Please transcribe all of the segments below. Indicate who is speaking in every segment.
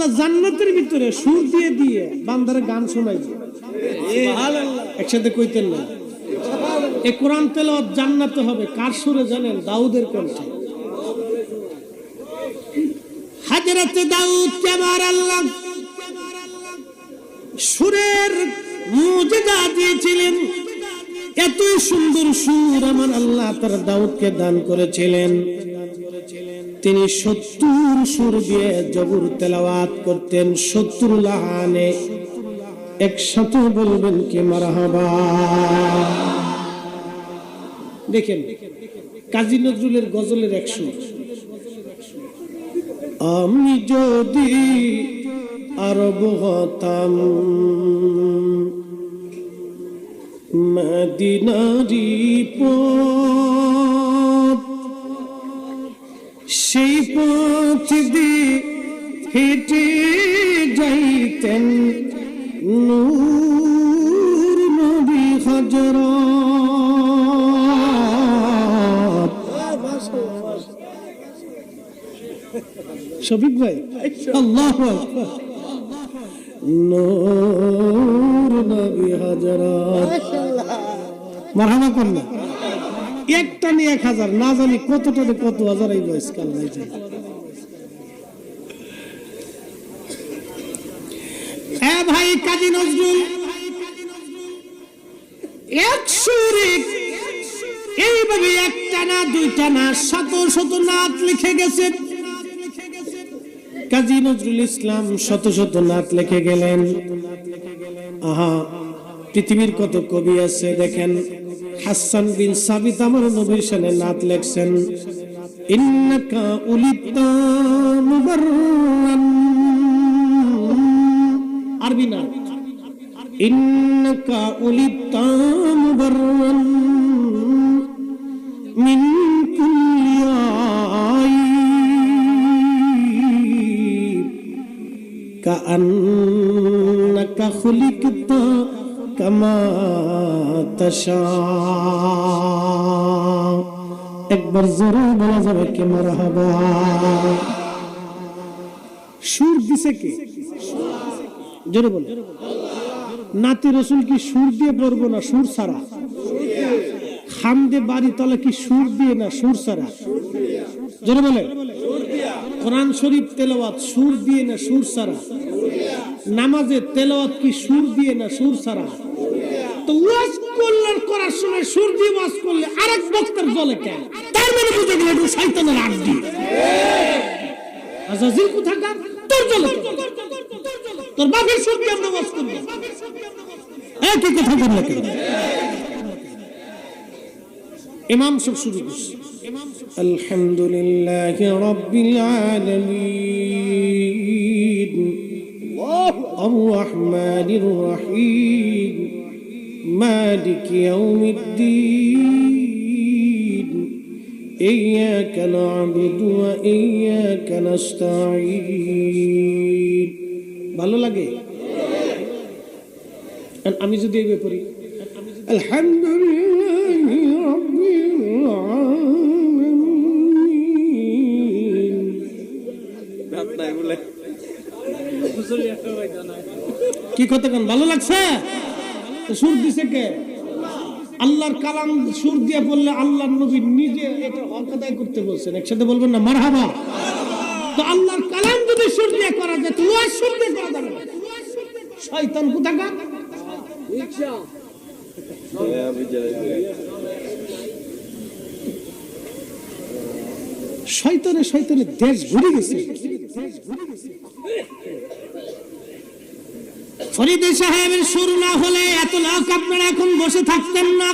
Speaker 1: আল্লাহ জান্নাতের ভিতরে সুর দিয়ে দিয়ে বান্দারে গান শোনাইছে। সুবহানাল্লাহ, একসাথে কইতেন না? এই কোরআন তেলাওয়াত জান্নাতে হবে কার সুরে জানেন? দাউদের কণ্ঠে। হযরত দাউদকে আমার আল্লাহ সুরের মুজিজা দিয়েছিলেন। এতই সুন্দর সুর আমার আল্লাহ তার দাউদকে দান করেছিলেন। তিনি 70 সুর দিয়ে জবুর তেলাওয়াত করতেন, 70 লাহানে। একসাথে বলবেন কি মারহাবা। দেখেন কাজী নজরুলের গজলের 1 সুর। আমি যদি আরব হতাম মদিনারি পথ, সেই পথ দিয়ে হেঁটে যাইতেন নূর নবী হযরত। শফিক ভাই আল্লাহু আকবার। নূর নবী হযরত মারহাবা করলাম। একটা নিয়ে 1000, না জানি কতটাতে কত হাজার এই বয়স কাল নাই যায়। হ্যাঁ ভাই, কাজী নজরুল 1 সুরে এইভাবে একটা না দুইটা না শত শত নাত লিখে গেছেন। কাজী নজরুল ইসলাম শত শত নাত লিখে গেলেন। আহা, পৃথিবীর কত কবি আছে দেখেন। হাসান বিন সাবিত আমার নবীর শানে নাত লিখছেন। ইন্নাকা উলিতা মুবাররান, আরবি না, ইন্নাকা উলিতা মুবাররান মিন কুল্লি আইব কাআন্নাকা খুলিকতা কামা তাশা। একবার জোরে বলা যাবে কি মারহাবা। সুর দিছে কে? জোরে বল। নাতে রসুল কি সুর দিয়ে পড়বো না সুর ছাড়া? হামদে বাড়ি তলে কি সুর দিয়ে না সুর ছাড়া? জোরে বলে। কোরআন শরীফ তেলাওয়াত সুর দিয়ে না সুর ছাড়া? নামাজে তেলাওয়াত কি সুর দিয়ে না সুর ছাড়া? তো ওয়াজ করলে করার সময় সুর দিয়ে ওয়াজ করলে আরেক বক্তার জলে কেন? তার মানে বুঝে গেল এটা শয়তানের আড্ডি। আজাজিল কোথাকার তোর জলে, তোর বাপের সুর দিয়ে আমরা ওয়াজ করব। একই কথা বললে কেন? ইমাম সব শুরু করছে। আলহামদুলিল্লাহি রাব্বিল আলামিন আর রহমানির রহিম মালিক ইয়াউমিদ্দিন ইয়্যাকা না'বুদু ওয়া ইয়্যাকা নাস্তাঈন। ভালো লাগে? আমি যদি এই পড়ি আলহামদুলিল্লাহি রাব্বিল আলামিন, কি কথা কেন? ভালো লাগছে? সুর দিছে কে? আল্লাহর কালাম সুর দিয়ে বললে আল্লাহর নবী নিজে এটা হক আদায় করতে বলছেন। একসাথে বলবেন না মারহাবা। তো আল্লাহর কালাম যদি সুর দিয়ে করা যায় তো ওয়াজ সুর দিয়ে করা যাবে। শয়তান কোথাকার। শয়তানে শয়তানে দেশ ঘুরে গেছে। ফরিদ সাহেবের সুর না হলে এত লোক আপনারা এখন বসে থাকতেন না।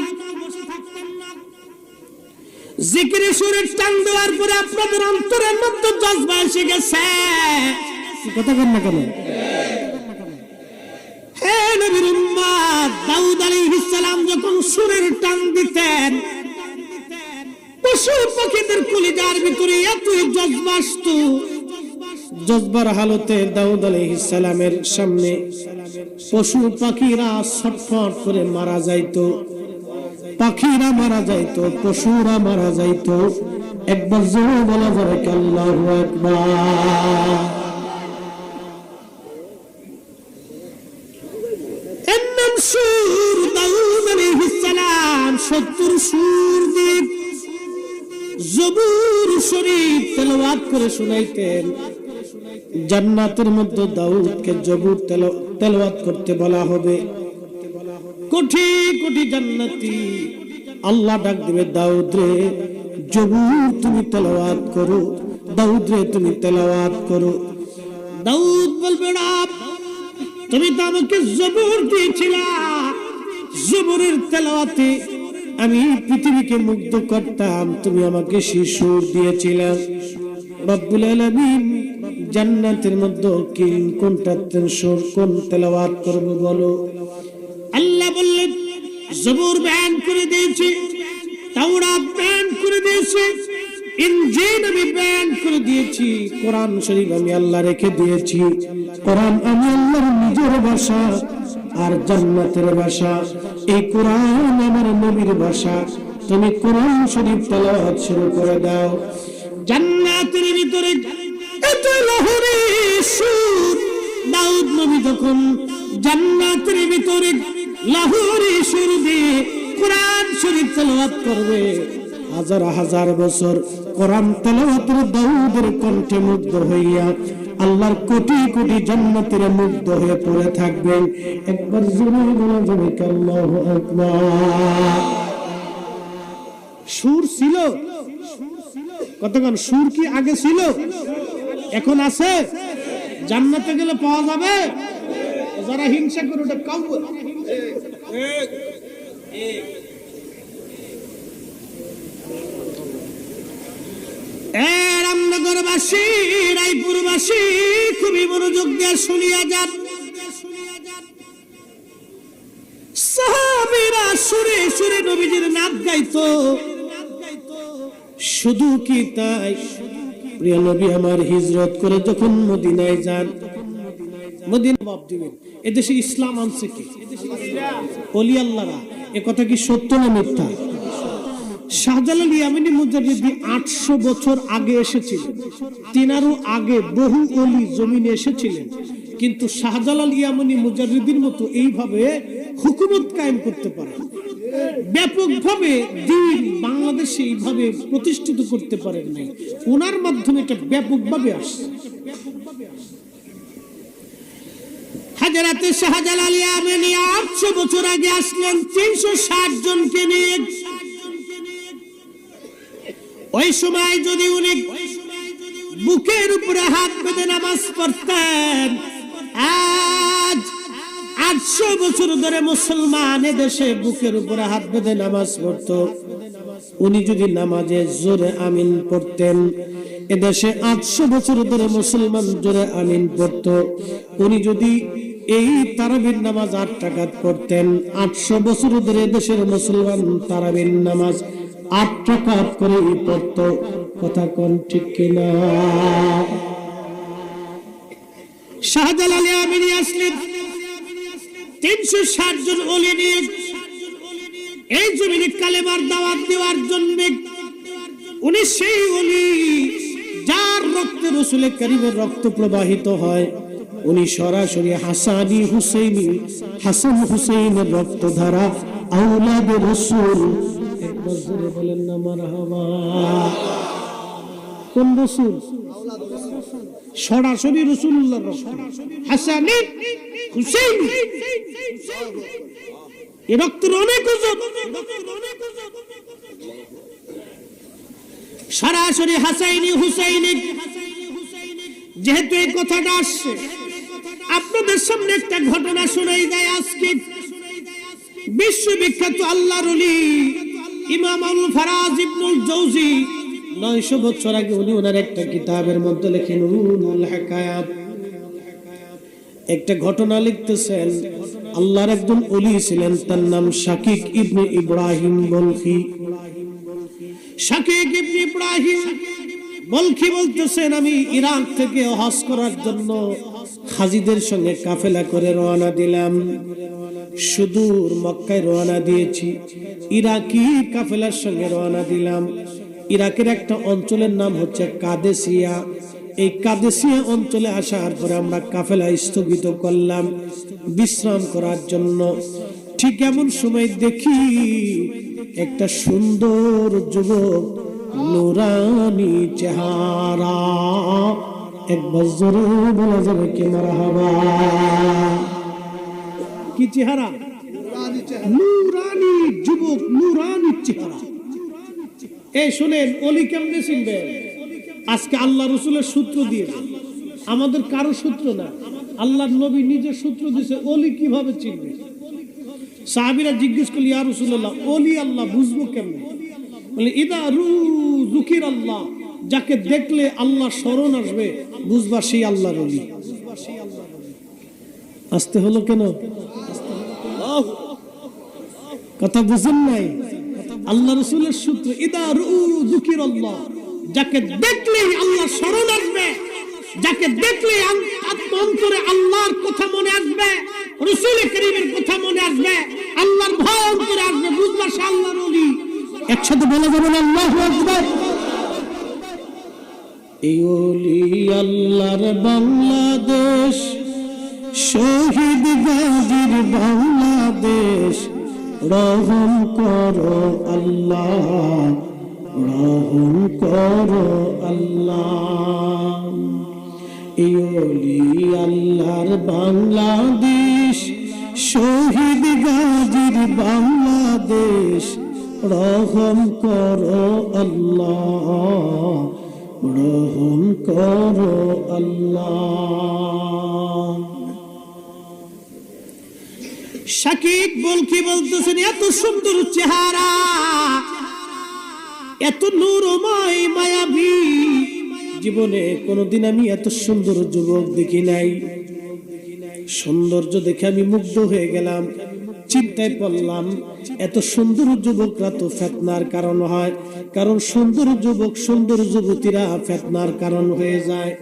Speaker 1: জিকিরে সুরের টান দেওয়ার পরে আপনাদের অন্তরের মধ্যে জজবা এসে গেছে। কথা বল না কেন? হে নবীর উম্মত, দাউদ আলাইহিস সালাম যখন সুরের টান দিতেন পশু পাখিদের কলিজার ভিতরে এতই জজবা আসতো। জজবার হালতে দাউদ আলাইহিস সালামের সামনে পশু পাখিরা ছটফট করে মারা যাইতো। পাখিরা মারা যাইতো, পশুরা মারা যাইতো। একবার জোরে বলা যাবে কি আল্লাহু আকবার। সুর দাউদ আলাইহিস সালাম 70 সুর দিয়ে জবুর শরীফ তেলাওয়াত করে শোনাইতেন। জান্নাতের মধ্যে দাউদকে জবুর তেলাওয়াত করতে বলা হবে। কোটি কোটি জান্নাতি আল্লাহ ডাক দিবে, দাউদ রে জবুর তুমি তেলাওয়াত করো, দাউদ রে তুমি তেলাওয়াত করো। দাউদ বলবে, রব তুমি তো আমাকে জবুর দিয়েছিলা, জবুরের তেলাওয়াতে আমি পৃথিবীকে মুগ্ধ করতাম, তুমি আমাকে সেই সুর দিয়েছিলা। রব্বুল আলামিন জান্নাতের মধ্যে কোনটা সুর, কোন তেলাওয়াত করব বলো? আল্লাহ বললেন, জবুর বয়ান করে দিয়েছি, তাওরাত বয়ান করে দিয়েছি, ইনজিল আমি বয়ান করে দিয়েছি, কোরআন শরীফ আমি আল্লাহ রেখে দিয়েছি। কোরআন আমি আল্লাহর নিজের ভাষা আর জান্নাতের ভাষা। এই কোরআন আমার নবীর ভাষা। তুমি কোরআন শরীফ তেলাওয়াত শুরু করে দাও। জান্নাতের ভিতরে এত লাহোরে সুর, দাউদ নবী যখন জান্নাতের ভিতরে লাহোরে সুর দিয়ে কোরআন শরীফ তেলাওয়াত করবে, হাজার হাজার বছর কোরআন তেলাওয়াতের দাউদের কণ্ঠে মুগ্ধ হইয়া আল্লাহর কোটি কোটি জান্নাতের মুগ্ধ হয়ে পড়ে থাকবেন। একবার জোরে বলা যাবে কি আল্লাহু আকবার? সুর ছিল কতক্ষণ? সুর কি আগে ছিল? এখন আছে? জান্নাতে গেলে পাওয়া যাবে? যারা হিংসা করে ওটা কাউ রামনগরবাসী, রায়পুরবাসী খুবই মনোযোগ দিয়ে শুনিয়া যান। সাহাবীরা সুরে সুরে নবীজির নাত গাইতো। শুধু কি তাই, প্রিয় নবী আমার হিজরত করে যখন মদিনায় যান, মদিনা বাপ দিবেন, এদেশে ইসলাম আনছে কি? ওলি আল্লাহরা। এ কথা কি সত্য না মিথ্যা? শাহজালাল ইয়ামানি মুজাদ্দিদি 800 বছর আগে এসেছিলেন, তিনারও আগে বহু ওলি জমিনে এসেছিলেন, কিন্তু শাহজালাল ইয়ামানি মুজাদ্দিদির মতো এইভাবে হুকুমত কায়েম করতে পারে, ব্যাপকভাবে দ্বীন বাংলাদেশে এইভাবে প্রতিষ্ঠিত করতে পারেন নাই। ওনার মাধ্যমে এটা ব্যাপকভাবে আসছে। হযরতে শাহজালাল ইয়ামানি 800 বছর আগে আসলেন 360 জনকে নিয়ে। ওই সময় যদি উনি বুকের উপরে হাত বেঁধে নামাজ পড়তেন, আজ 800 বছর ধরে মুসলমান এদেশে বুকের উপরে হাত বেঁধে নামাজ পড়ত। উনি যদি নামাজে জোরে আমিন পড়তেন, এদেশে 800 বছর ধরে মুসলমান জোরে আমিন পড়ত। উনি যদি এই তারাবির নামাজ 8 রাকাত পড়তেন, 800 বছর ধরে দেশের মুসলমান তারাবির নামাজ 8 রাকাত করে পড়তো। কথা কোন ঠিক কিনা? শাহজালাল ইয়ামানি আসলেন 360 জন ওলি নিয়ে এই জমিনে কালেমার দাওয়াত দেওয়ার জন্য। উনি সেই ওলি যার রক্তে রাসূলের কারীমের রক্ত প্রবাহিত হয়। উনি সরাসরি হাসানি হুসাইনি, হাসান হুসাইনের রক্তধারা, আওলাদে রাসূল। একবার জোরে বলেন না মারহাবা। কোন রাসূল? সরাসরি রাসূলুল্লাহর রক্ত, হাসানি হুসাইনি। এই রক্তের অনেক ওজন। সরাসরি হাসাইনি হুসাইনি। যেহেতু এই কথাটা আসছে, আপনাদের সামনে একটা ঘটনা শোনাই যায়। আজকে বিশ্ববিখ্যাত আল্লাহর ওলি ইমাম আল ফারাজ ইবনুল জাওজি 900 বছর আগে উনি ওনার একটা কিতাবের মধ্যে লেখেন উলুমুল হিকায়াত, একটা ঘটনা লিখতেছেন। আল্লাহর একজন ওলি ছিলেন, তার নাম শাকিক ইবনে ইব্রাহিম বলখি। শাকিক ইবনে ইব্রাহিম বলখি বলতেছেন, আমি ইরাক থেকে হজ করার জন্য হাজীদের সঙ্গে কাফেলা করে রওনা দিলাম। সুদূর মক্কায় রওনা দিয়েছি, ইরাকি কাফেলার সঙ্গে রওনা দিলাম। ইরাকের একটা অঞ্চলের নাম হচ্ছে কাদেসিয়া। এই কাদেসিয়া অঞ্চলে আসার পরে আমরা কাফেলা স্থগিত করলাম বিশ্রাম করার জন্য। ঠিক এমন সময় দেখি একটা সুন্দর যুবক, নুরানি চেহারা, একবার জোরে বলা যাবে কি মারহাবা? কি চেহারা? নুরানি যুবক, নুরানি চেহারা। এই শুনেন, ওলি কেমনে চিনবেন? আজকে আল্লাহ রসুলের সূত্র দিয়েছে, আমাদের কারো সূত্র না, আল্লাহর নবী নিজের সূত্র দিয়েছে। ওলি কিভাবে চিনবে? সাহাবীরা জিজ্ঞেস করল, ইয়া রাসূলুল্লাহ, ওলি আল্লাহ বুঝবো কেমনে? বলে ইদা যুকির আল্লাহ, যাকে দেখলে আল্লাহ স্মরণ আসবে বুঝবা সেই আল্লাহর ওলি। আসতে হলো কেন? কথা বুঝেন নাই? আল্লাহ রসুলের সূত্র, ইদা যুকির আল্লাহ, যাকে দেখলেই আল্লাহ স্মরণ আসবে, যাকে দেখলে অন্তরে আল্লাহর কথা মনে আসবে, রাসূল কারীমের কথা মনে আসবে, আল্লাহর ভয় অন্তরে আসবে, বুঝবা সে আল্লাহর ওলি। একসাথে বলা যাবে না আল্লাহু আকবার? এই ওলি আল্লাহর বাংলাদেশ, শহীদ গাজীর বাংলাদেশ, রহম করো আল্লাহ, রহম করো আল্লাহ। এই ওলি আল্লাহর বাংলাদেশ, শহীদ গাজীর বাংলাদেশ, রহম করো আল্লাহ, রহম করো আল্লাহ। শাকিব বলকি বলতেছেন, এত সুন্দর চেহারা, এত নূরময় মায়াবী, জীবনে কোনোদিন আমি এত সুন্দর যুবক দেখি নাই। সৌন্দর্য দেখে আমি মুগ্ধ হয়ে গেলাম। চিন্তায় পড়লাম, এত সুন্দর যুবকরা তো ফিতনার কারণ হয়, কারণ সুন্দর যুবক, সুন্দর যুবতীরা ফিতনার কারণ হয়ে যায়।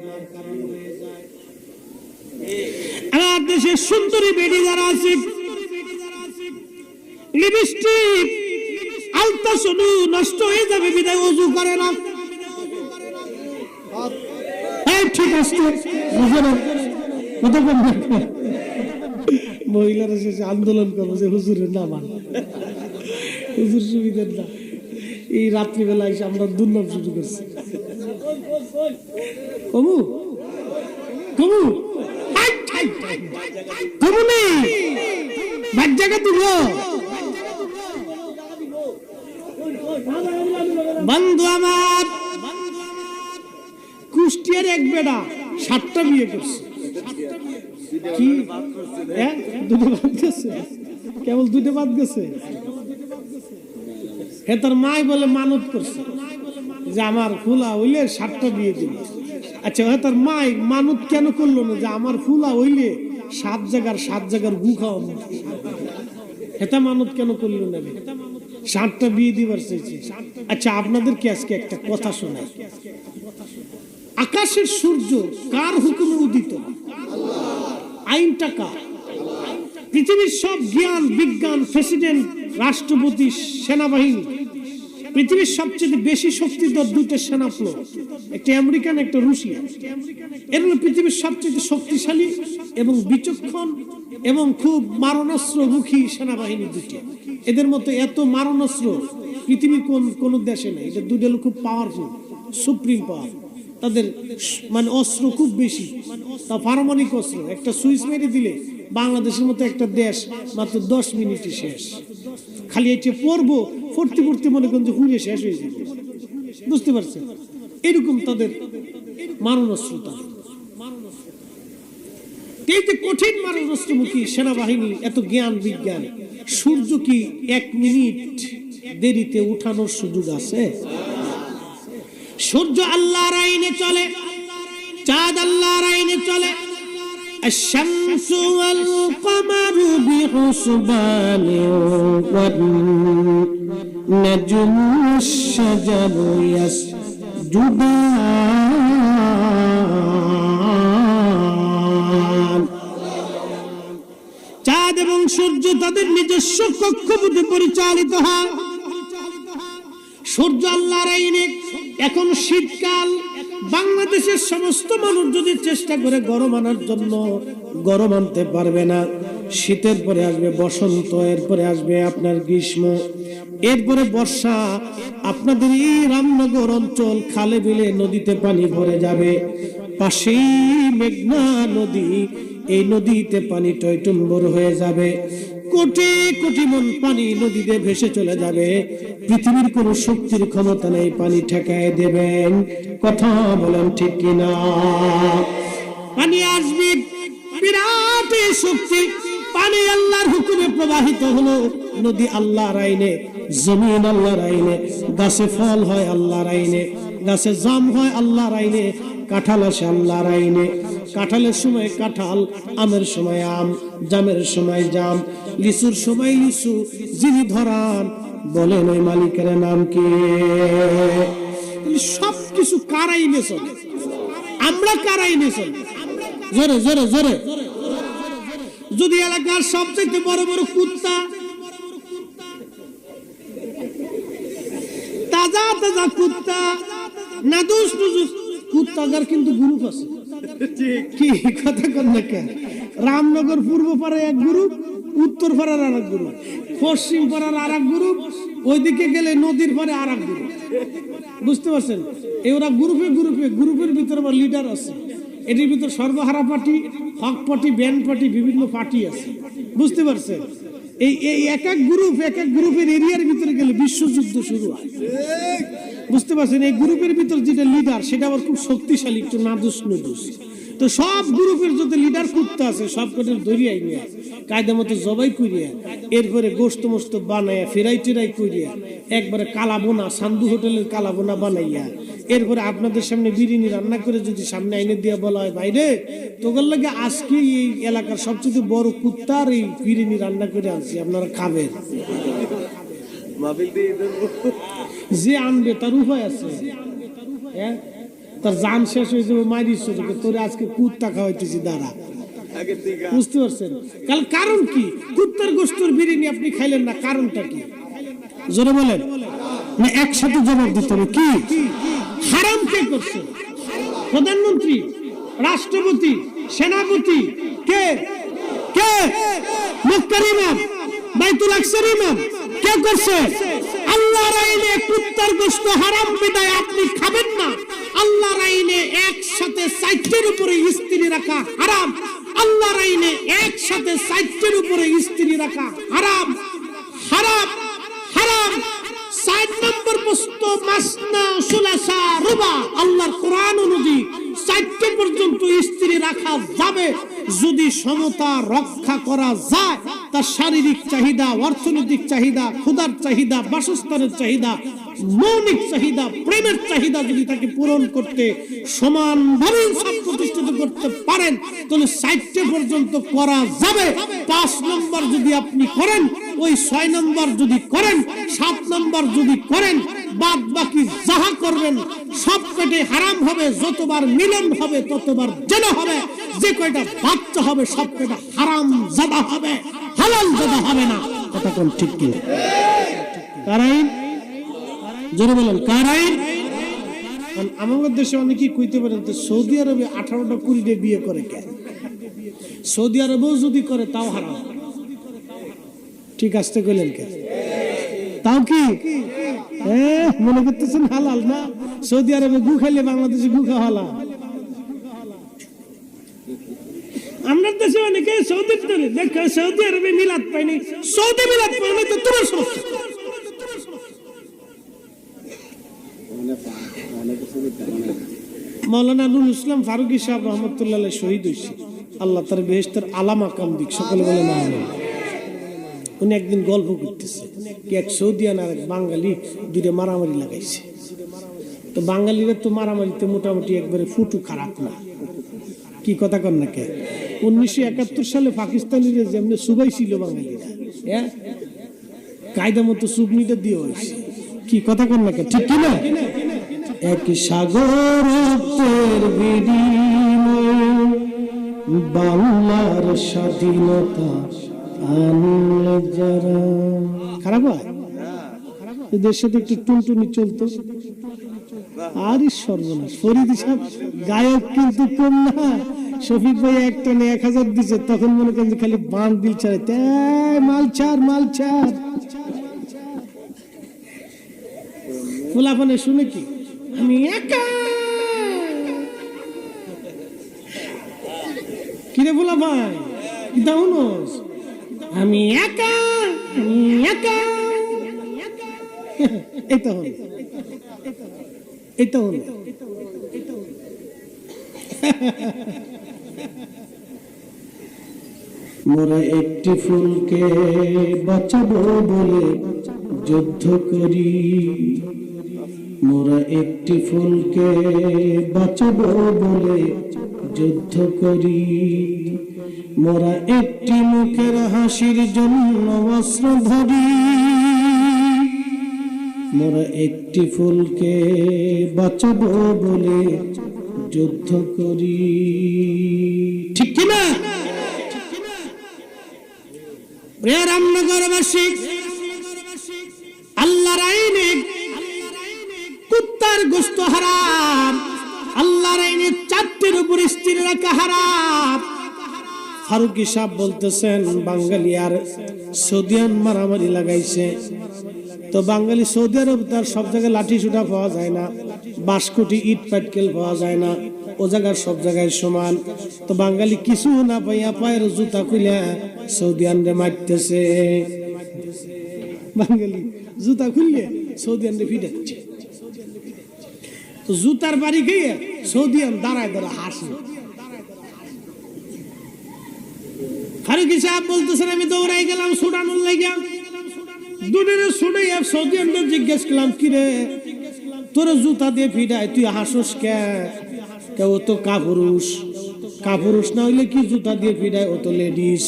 Speaker 1: আমার দেশে সুন্দরী বেডি যারা আছে, লিপস্টিক আলতা শুধু নষ্ট হয়ে যাবে বিদায় ওযু করে না। ঠিক আছে, মহিলারা শেষে আন্দোলন করবো যে হুজুরের না মান, হুজুর সুবিধের না। এই রাত্রিবেলা এসে আমরা দুর্নাম শুরু করছি। কমু কমু কমু নেই ভাগ জায়গা দিব। বন্ধু আমার, কুষ্টিয়ার এক বেড়া 7টা বিয়ে করছে। কি দুটো বাদ গেছে? কেবল 2টা বাদ গেছে। হে তার মাই বলে মানত করছে যে আমার ফুলা হইলে 7টা বিয়ে দিব। আচ্ছা, হে তার মাই মানত কেন করলো না যে আমার ফুলা হইলে 7 জায়গার গু খাওয়া? হেতা মানত কেন করলো না? 7টা বিয়ে দিবার চাইছে। আচ্ছা, আপনাদেরকে আজকে একটা কথা শোনাই। আকাশের সূর্য কার হুকুমে উদিত? আইনটা কার? পৃথিবীর সব জ্ঞান বিজ্ঞান, প্রেসিডেন্ট, রাষ্ট্রপতি, সেনাবাহিনী, পৃথিবীর সবচেয়ে বেশি শক্তিধর 2টা সেনাপ্লো, একটা আমেরিকান, একটা রুশিয়া। এর হলো পৃথিবীর সবচেয়ে শক্তিশালী এবং বিচক্ষণ এবং খুব মারণাস্ত্রমুখী সেনাবাহিনী 2টি। এদের মতো এত মারণাস্ত্র পৃথিবীর কোন দেশে নেই। এটা 2টা খুব পাওয়ারফুল, সুপ্রিম পাওয়ার। তাদের মানে অস্ত্র খুব বেশি, তা পারমাণবিক অস্ত্র। একটা সুইচ মেরে দিলে বাংলাদেশের মতো একটা দেশ মাত্র 10 মিনিটে শেষ। খালি এটি পড়তে মনে করেন যে হুড়ে শেষ হয়ে যাবে। বুঝতে পারছেন? এরকম তাদের মারণাস্ত্র। এই যে কঠিন মারণাস্ত্রমুখী সেনাবাহিনী, এত জ্ঞান বিজ্ঞান, সূর্য কি 1 মিনিট দেরিতে উঠানোর সুযোগ আছে? সূর্য আল্লাহর আইনে চলে, চাঁদ আল্লাহর আইনে চলে। الشمس والقمر بحسبان والنجم والشجر يسجدان। চাঁদ এবং সূর্য তাদের নিজস্ব কক্ষপথে পরিচালিত হয়। সূর্য আল্লাহর আইনে। এখন শীতকাল, বাংলাদেশের সমস্ত মানুষ যদি চেষ্টা করে গরম আনার জন্য, গরম আনতে পারবে না। শীতের পরে আসবে বসন্ত, এরপরে আসবে আপনার গ্রীষ্ম, এরপরে বর্ষা। আপনাদের এই রামনগর অঞ্চল খালে বিলে নদীতে পানি ভরে যাবে। পাশেই মেঘনা নদী, এই নদীতে পানি টইটুম্বর হয়ে যাবে। কোটি কোটি মন পানি নদীতে ভেসে চলে যাবে। পৃথিবীর কোন শক্তির ক্ষমতা নেই পানি ঠেকায় দেবেন। কথা বলেন ঠিক কিনা? পানি আসবে, বিরাট শক্তি। পানি আল্লাহর হুকুমে প্রবাহিত হলো। নদী আল্লাহর আইনে, জমিন আল্লাহর আইনে, গাছে ফল হয় আল্লাহর আইনে, গাছে জাম হয় আল্লাহর আইনে, কাঁঠাল আসে আল্লাহর আইনে। কাঁঠালের সময় কাঁঠাল, আমের সময় আম, জামের সময় জাম, লিচুর সময় লিচু। যিনি ধরান বলেন ওই মালিকের নাম কি? সবকিছু কার আইনে চলে? আমরা কার আইনে চলে? জোরে জোরে জোরে। যদি এলাকার সবচেয়ে বড় বড় কুত্তা, তাজা তাজা কুত্তা, নাদুস নুদুস কুত্তাগার কিন্তু গ্রুপ আছে। কি কথা কন না কেন? রামনগর পূর্ব পাড়ায় এক গ্রুপ, উত্তর পাড়ার আর এক গ্রুপ, পশ্চিম পাড়ার আর এক গ্রুপ, ওইদিকে গেলে নদীর পাড়ে আর এক গ্রুপ। বুঝতে পারছেন? এরা গ্রুপে গ্রুপে, গ্রুপের ভিতরে আবার লিডার আছে। এটির ভিতর সর্বহারা পার্টি, হক পার্টি, ব্যান্ড পার্টি, বিভিন্ন পার্টি আছে। বুঝতে পারছেন? এই এক এক গ্রুপের এরিয়ার ভিতরে গেলে বিশ্বযুদ্ধ শুরু হয়। বুঝতে পারছেন? এই গ্রুপের ভিতর যেটা লিডার সেটা আবার খুব শক্তিশালী, একটু নাদুস নুদুস। তো সব গ্রুপের যত লিডার কুত্তা আছে সব কটার দরিয়াই নিয়ে কায়দা মতো জবাই করিয়া, এরপরে গোস্ত মোস্ত বানাইয়া ফেরাই টেরাই করিয়া, একবারে কালাবোনা, সান্দু হোটেলের কালাবোনা বানাইয়া, এরপরে আপনাদের সামনে বিরিয়ানি রান্না করে যদি সামনে আইনে দিয়ে বলা হয়, ভাইরে তোর লাগে আজকে এই এলাকার সবচেয়ে বড় কুত্তার এই বিরিয়ানি রান্না করে আনছি, আপনারা খাবেন। যে আনবে তার উপায় আছে, হ্যাঁ? তার জান শেষ হয়ে যাবে, মারিস তোরে আজকে কুত্তা খাওয়াইতেছি দাঁড়া। বুঝতে পারছেন? কারণ কি? কুত্তার গোস্তর বিরিয়ানি আপনি খাইলেন না, কারণটা কি? জোরে বলেন না, একসাথে জবাব দিতে হবে। কি হারাম কে করছে? প্রধানমন্ত্রী, রাষ্ট্রপতি, সেনাপতি, কে কে? মক্কার ইমাম, বাইতুল আকসার ইমাম, কে করছে? আল্লাহর আইনে কুত্তার গোশত হারাম বিদায় আপনি খাবেন না। আল্লাহর আইনে একসাথে 4টির উপরে স্ত্রী রাখা হারাম। আল্লাহর আইনে একসাথে 4টির উপরে স্ত্রী রাখা হারাম, হারাম, হারাম। 4 নম্বর বস্তু মাসনা সুলাসা রুবা। আল্লাহর কোরআন অনুযায়ী 4টি পর্যন্ত স্ত্রী রাখা যাবে যদি সমতা রক্ষা করা যায়। তার শারীরিক চাহিদা, অর্থনৈতিক চাহিদা, ক্ষুধার চাহিদা, বাসস্থানের চাহিদা, মৌলিক চাহিদা, প্রেমের চাহিদা যদি তাকে পূরণ করতে সমানভাবে সব প্রতিষ্ঠিত করতে পারেন তাহলে 4টি পর্যন্ত করা যাবে। 5 নম্বর যদি আপনি করেন, ওই 6 নম্বর যদি করেন, 7 নম্বর যদি করেন, বাদ বাকি যাহা করবেন সব পেটে হারাম হবে। যতবার মিলন হবে ততবার জেনা হবে। যে কয়টা বাচ্চা হবে সব কয়টা হারাম জাদা হবে, হালাল জাদা হবে না। কথা কোন ঠিক কি? কারণ জোরে বলেন কার আইন? আমাদের দেশে অনেকেই কইতে পারেন তো সৌদি আরবে 18টা 20টা বিয়ে করে কেন? সৌদি আরবেও যদি করে তাও হারাম। ঠিক আসতে কইলেন কেন? তাও কি মনে করতেছেন হালাল না? সৌদি আরবে গু খাইলে বাংলাদেশে গু খাওয়া হালাল। আমরা দেশে অনেকে সৌদি দেখো সৌদি আরবে মিলাদ পাইনি, সৌদি মিলাদ পাইনি তো তোমার সমস্যা। মৌলানা নুরুল ইসলাম ফারুকী সাহেব রহমতুল্লাহ শহীদ হয়েছে, আল্লাহ তার বেহেশতের আলা মাকাম দিক। সকলে বলে না। উনি একদিন গল্প করতেছে কি এক সৌদিয়ান আর এক বাঙালি দুইটা মারামারি লাগাইছে। তো বাঙালিরা তো মারামারিতে মোটামুটি একবারে ফুটু খারাপ না। কি কথা কন না কে? 1971 সালে পাকিস্তানিরা যেমনি সুবাই ছিল বাঙালিরা, হ্যাঁ, কায়দা মতো সুবনিটা দিয়ে হয়েছে। কি কথা কন না কে? ঠিক কি না? এক সাগরের বিনিময়ে বাংলার স্বাধীনতা আনলে যারা। খারাপ হয়? দেশের সাথে একটু টুনটুনি চলতো। আরে সর্বনাশ, ফরিদ সাহেব গায়ক কিন্তু কম না। শফিক ভাই একটা 1000 দিচ্ছে, তখন মনে করেন যে খালি বান বিল ছাড়ে, মাল ছাড়। ফুলাফানে শুনে কি আমি একা, কিরে ফুলা ভাই দাউনস, আমি একা এটা হল মোরা একটি ফুলকে বাঁচাবো বলে যুদ্ধ করি, মোরা একটি ফুলকে বাঁচাবো বলে যুদ্ধ করি, মোরা একটি মুখের হাসির জন্য অস্ত্র ধরি, মোরা একটি ফুলকে বাঁচাবো বলে যুদ্ধ করি। ঠিক কিনা? রামনগরবাসী আল্লাহর আইনে কুত্তার গোশত হারাম, আল্লাহর আইনে 4টির উপর স্থির রাখা হারাম। ফারুকি সাহেব বলতেছেন বাঙালি আর সৌদিয়ান মারামারি লাগাইছে, তো বাঙালি সৌদি আরব তার সব জায়গায় লাঠি সুটা পাওয়া যায় না, বাঁশকুটি ইট পাটকেল পাওয়া যায় না, ও জায়গার সব জায়গায় সমান। তো বাঙালি কিছু না পাইয়া পায়ের জুতা খুলে সৌদিয়ানরে মারতেছে, বাঙালি জুতা খুললে সৌদিয়ানরে ফিটাচ্ছে। তো জুতার বাড়ি গিয়ে সৌদিয়ান দাঁড়ায় হাসে। ফারুকি সাহেব বলতেছেন আমি দৌড়াই গেলাম সুডানুর লাগিয়া, দুনিয়ার শুনে সৌদি আরব জিজ্ঞেস করলাম কিরে তোর জুতা দিয়ে ফিডায় তুই হাসস কে? ও তো কাপুরুষ না হইলে কি জুতা দিয়ে ফিডায়, ও তো লেডিস।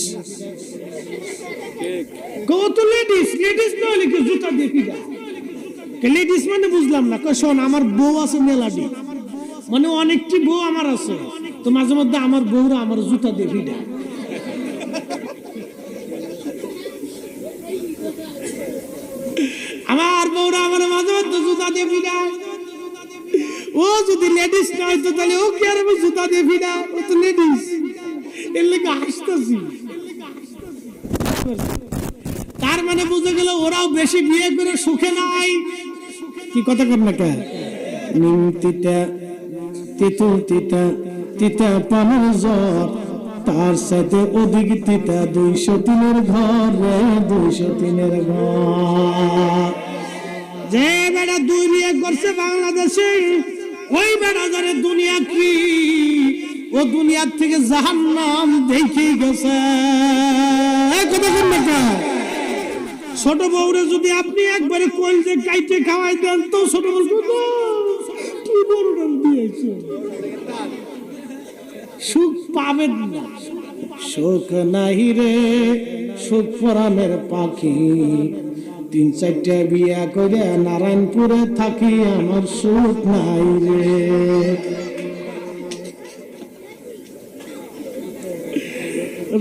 Speaker 1: ও তো লেডিস না হইলে কি জুতা দিয়ে ফিডায়? লেডিস মানে বুঝলাম না। শোন আমার বউ আছে মেলাডি, মানে অনেকটি বউ আমার আছে, তো মাঝে মধ্যে আমার বউরা আমার জুতা দিয়ে ফিডায়। আমার বউরা আমার মাঝে মধ্যে জুতা দিয়ে ফিডায়। ও যদি লেডিস না হইতো তাহলে ও কি আর আমি জুতা দিয়ে ফিডায়? ও তো লেডিস, এর লেগে হাসতেছি। তার মানে বুঝে গেল ওরাও বেশি বিয়ে করে সুখে নাই। কি কথা কর না কে? নিম তিতা তিতুল তিতা পানের জ্বর, তার সাথে অধিক তিতা 203-এর ঘর রে, 203-এর ঘর। যে বেটা 2 বিয়ে করছে বাংলাদেশে, ওই বেটা ধরে দুনিয়া কি, ও দুনিয়ার থেকে জাহান্নাম দেখে গেছে। ছোট বউরে যদি আপনি একবারে কলজে কাইটে খাওয়াই দেন, তো ছোট বলবো কি বড় নাম দিয়েছে, সুখ পাবেন না। সুখ নাই রে সুখ পরাণের পাখি, 3-4টা বিয়া করে নারায়ণপুরে থাকি, আমার সুখ নাই রে।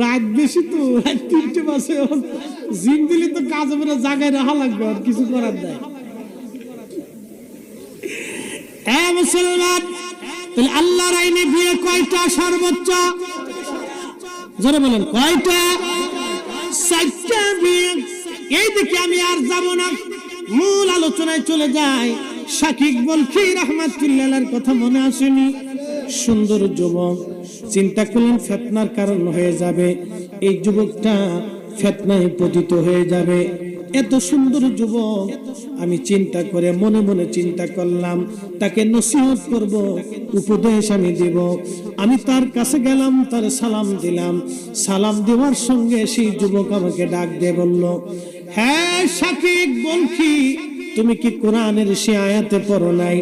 Speaker 1: রাত বেশি তো, রাত 3টে বাজে, জিম দিলে তো কাজ হবে না, জায়গায় রাখা লাগবে, আর কিছু করার নাই। মুসলমান, তাহলে আল্লাহর আইনে বিয়ে কয়টা সর্বোচ্চ? জোরে বলেন কয়টা? 4টা বিয়ে। এই দিকে আমি আর যাব না, মূল আলোচনায় চলে যাই। শাকিব বলখি রাহমাতুল্লাহর কথা মনে আসেনি? সুন্দর যুবক, চিন্তা করলেন ফিতনার কারণ হয়ে যাবে, এই যুবকটা ফিতনায় পতিত হয়ে যাবে। এত সুন্দর যুবক, আমি চিন্তা করে মনে মনে চিন্তা করলাম তাকে নসিহত করব, উপদেশ আমি দেব। আমি তার কাছে গেলাম, তার সালাম দিলাম। সালাম দেওয়ার সঙ্গে সেই যুবক আমাকে ডাক দিয়ে বলল, হ্যাঁ শাকিব বলখি, তুমি কি কোরআনের সে আয়াতে পড়ো নাই,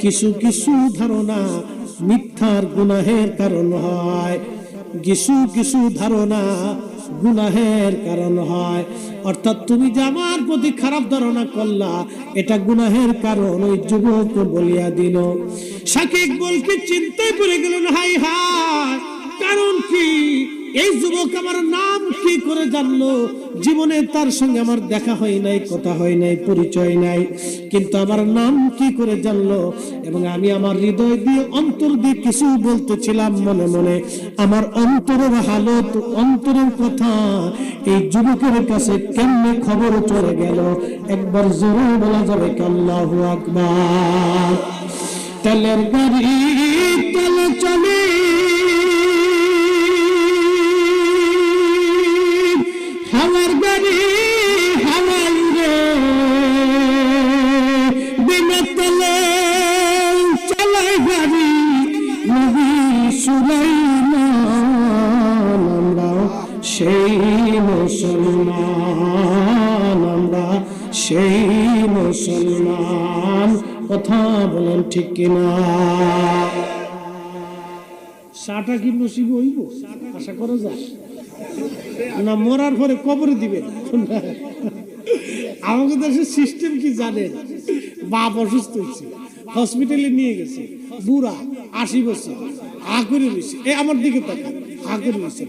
Speaker 1: কিছু কিছু ধারণা মিথ্যার গুনাহের কারণ হয়, কিছু কিছু ধারণা গুনাহের কারণ হয়। অর্থাৎ তুমি যে আমার প্রতি খারাপ ধারণা করলা, এটা গুনাহের কারণ। ওই যুবক বলিয়া দিল। শাকিব বলকে চিন্তায় পড়ে গেলেন, হাই হাই কারণ কি? এই যুবক আমার নাম কি করে জানলো? জীবনে তার সঙ্গে আমার দেখা হয় নাই, কথা হয় নাই, পরিচয় নাই, কিন্তু আমার নাম কি করে জানলো? এবং আমি আমার হৃদয় দিয়ে, অন্তর দিয়ে কিছু বলতেছিলাম মনে মনে, আমার অন্তরের হালত, অন্তরের কথা এই যুবকের কাছে কেমনে খবর চলে গেল? একবার জোরে বলা যাবে কি আল্লাহু আকবার? তেলের গাড়ি তেলে চলে, হাওয়ার গাড়ি হাওয়াই রে, বিনা তেলে চালায় গাড়ি নবী সুলাইমান। আমরা সেই মুসলমান, আমরা সেই মুসলমান। কথা বলেন ঠিক কিনা? সাটা কি নসিব হইব? আশা করা যায় না? মরার পরে কবরে দিবেন? আমাদের দেশের সিস্টেম কি জানেন? বাপ অসুস্থ হয়েছে, হসপিটালে নিয়ে গেছে, বুড়া 80 বছর হা করে রয়েছে, আমার দিকে তাকা, হা করে রয়েছে,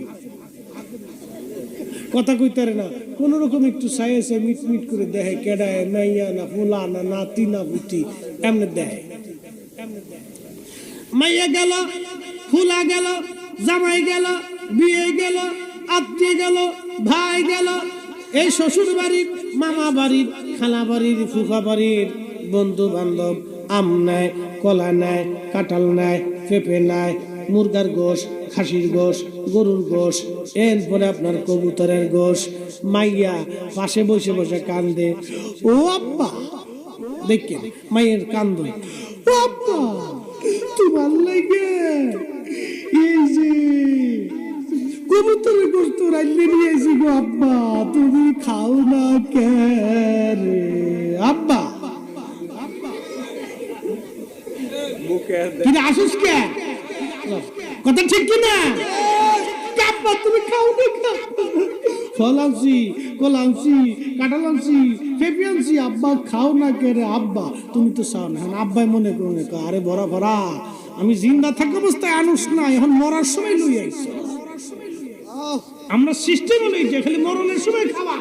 Speaker 1: কথা কইতারে না, কোন রকম একটু সাইয়েছে মিট মিট করে দেখে কেডায়, মাইয়া না ফুলা না নাতি না বুতি, এমনি দেখে। মাইয়া গেল, ফুলা গেল, জামাই গেল, বিয়ে গেল, আত্মীয় গেল, ভাই গেল, এই শ্বশুর বাড়ির, মামা বাড়ির, খালা বাড়ির, ফুফা বাড়ির বন্ধু বান্ধব আম নেয়, কলা নেয়, কাঁঠাল নেয়, পেঁপে নেয়, মুরগার গোশ, খাসির গোশ, গরুর গোশ, এরপরে আপনার কবুতরের গোশ। মাইয়া পাশে বসে বসে কান্দে, ও আব্বা, দেখেন মাইয়ের কান্দ, ও আব্বা তোমার লাগে এই যে কবুতরের গোশ তো রাইলে নিয়েছি গো আব্বা, তুমি খাও না কেন আব্বা? কিন্তু আসুস কে? কথা ঠিক কিনা? আব্বা তুমি খাও না? ফল আনছি, কলা আনছি, কাঁঠাল আনছি, পেঁপে আনছি, আব্বা খাও না কে রে? আব্বা তুমি তো চাও না। আব্বাই মনে করুন, আরে ভরা ভরা আমি জিন্দা থাকা অবস্থায় আনুস না, এখন মরার সময় লই আইস। আমরা সিস্টেম লইছে খালি মরণের সময় খাওয়া।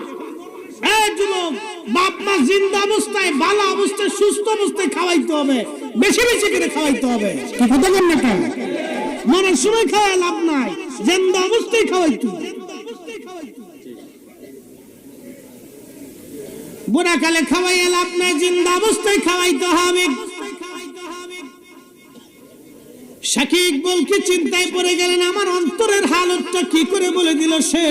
Speaker 1: এই যুবক, বাপ মা জিন্দা অবস্থায়, ভালো অবস্থায়, সুস্থ অবস্থায় খাওয়াইতে হবে, বেশি বেশি করে খাওয়াইতে হবে। কথা বলেন না কেন? মরার সময় খাওয়া লাভ নাই, জিন্দা অবস্থায় খাওয়াইতে হবে। বুড়া কালে খাওয়াইয়া লাভ নাই, জিন্দা অবস্থায় খাওয়াইতে হবে। শাকিব বলকে চিন্তায় পড়ে গেলেন, আমার অন্তরের হালতটা কি করে বলে দিল সে।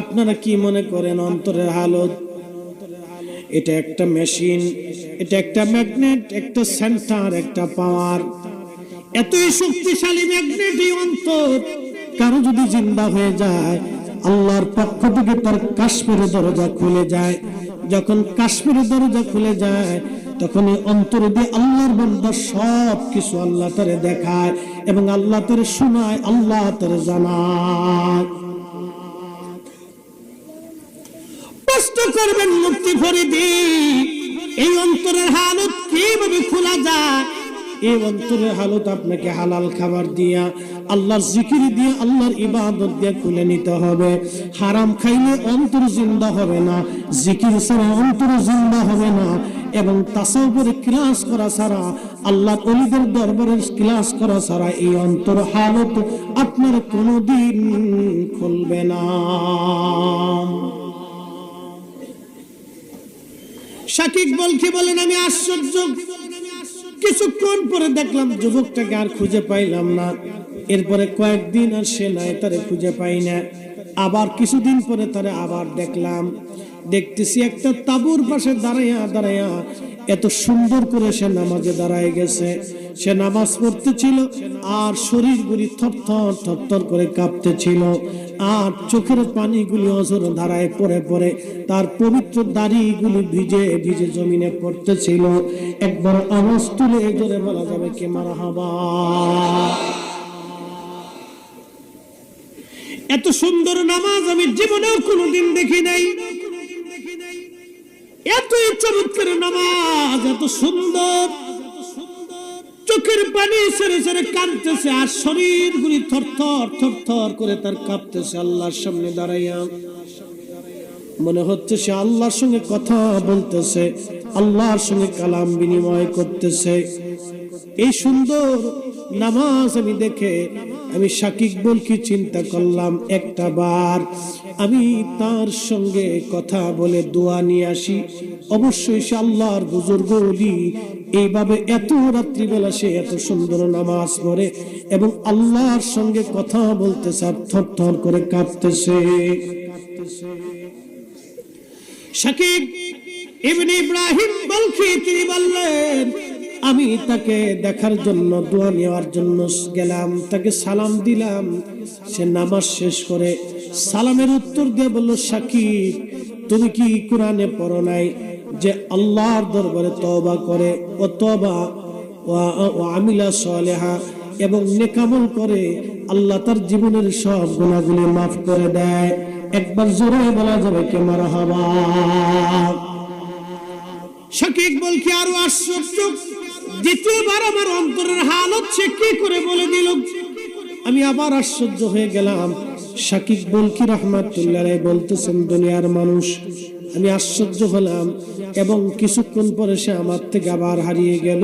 Speaker 1: আপনারা কি মনে করেন অন্তরের হালত? এটা একটা মেশিন, এটা একটা ম্যাগনেট, একটা সেন্টার, একটা পাওয়ার। এতই শক্তিশালী ম্যাগনেট এই অন্তর। কারো যদি জিন্দা হয়ে যায়, আল্লাহর পক্ষ থেকে তার কাশ্মীরের দরজা খুলে যায়। যখন কাশ্মীরের দরজা খুলে যায়, তখন এই অন্তর দিয়ে আল্লাহর বান্দা সব কিছু আল্লাহ তারে দেখায় এবং আল্লাহ তারে শোনায়, আল্লাহ তারে জানায়। কষ্ট করবেন মুক্তি ফরিদি। এই অন্তরের হালত কিভাবে খোলা যায়? এই অন্তরের হালত আপনাকে হালাল খাবার দিয়া, আল্লাহর জিকির দিয়ে, আল্লাহর ইবাদত দিয়ে খুলে নিতে হবে। হারাম খাইলে অন্তর জিন্দা হবে না, জিকির ছাড়া অন্তর জিন্দা হবে না, এবং তাসাউফের ক্লাস করা ছাড়া, আল্লাহর ওলিদের দরবারের ক্লাস করা ছাড়া এই অন্তর হালত আপনার কোনোদিন খুলবে না। শাকিব বলকে বলেন, আমি আশ্চর্য, কিছুক্ষণ পরে দেখলাম যুবকটাকে আর খুঁজে পাইলাম না। এরপরে কয়েকদিন আর সে নাই, তারে খুঁজে পাই না। আবার কিছুদিন পরে তারে আবার দেখলাম। দেখতেছি একটা তাঁবুর পাশে দাঁড়াইয়া দাঁড়াইয়া এত সুন্দর করে সে নামাজে দাঁড়ায় গেছে। সে নামাজ পড়তেছিল আর শরীরগুলি থরথর থরথর করে কাঁপতেছিল, আর চোখের পানিগুলি অঝর ধারায় পড়ে পড়ে তার পবিত্র দাড়িগুলি ভিজে ভিজে জমিনে পড়তেছিল। একবার আওয়াজ তুলে জোরে বলা যাবে কি মারহাবা। এত সুন্দর নামাজ আমি জীবনেও কোনোদিন দেখি নাই। এত চমৎকার নামাজ, এত সুন্দর, চোখের চোখের পানি ছেড়ে ছেড়ে কাঁদতেছে, আর শরীরগুলি থরথর থরথর করে তার কাঁপতেছে। আল্লাহর সামনে দাঁড়াইয়া মনে হচ্ছে সে আল্লাহর সঙ্গে কথা বলতেছে, আল্লাহর সঙ্গে কালাম বিনিময় করতেছে। এই সুন্দর নামাজ আমি দেখে আমি শাকিব বলকি চিন্তা করলাম, একটা বার আমি তার সঙ্গে কথা বলে দোয়া নিয়ে আসি। অবশ্যই সে আল্লাহর বুজুর্গ ওলি, এইভাবে এত রাত্রিবেলা সে এত সুন্দর নামাজ পড়ে এবং আল্লাহর সঙ্গে কথা বলতেছে আর থরথর করে কাঁপতেছে। শাকিব ইবনে ইব্রাহিম বলকি তিনি বললেন, আমি তাকে দেখার জন্য দোয়া নেওয়ার জন্য গেলাম, তাকে সালাম দিলাম। সে নামাজ শেষ করে সালামের উত্তর দিয়ে বলল, শাকিব তুমি কি কোরআনে পড়ো নাই যে আল্লাহর দরবারে তওবা করে ও তওবা ও আমিলা সালেহা এবং নেকামল করে আল্লাহ তার জীবনের সব গুনাহগুলি মাফ করে দেয়? একবার জোরে বলা যাবে কে মারহাবা? শাকিব বলকি আরো আশ্চর্য, দ্বিতীয়বার আমার অন্তরের হালত সে কি করে বলে দিল। আমি আবার আশ্চর্য হয়ে গেলাম। শাকিব বলকি রাহমাতুল্লাহ আলাইহি বলতেছেন, দুনিয়ার মানুষ। আমি আশ্চর্য হলাম এবং কিছুক্ষণ পরে সে আমার থেকে আবার হারিয়ে গেল।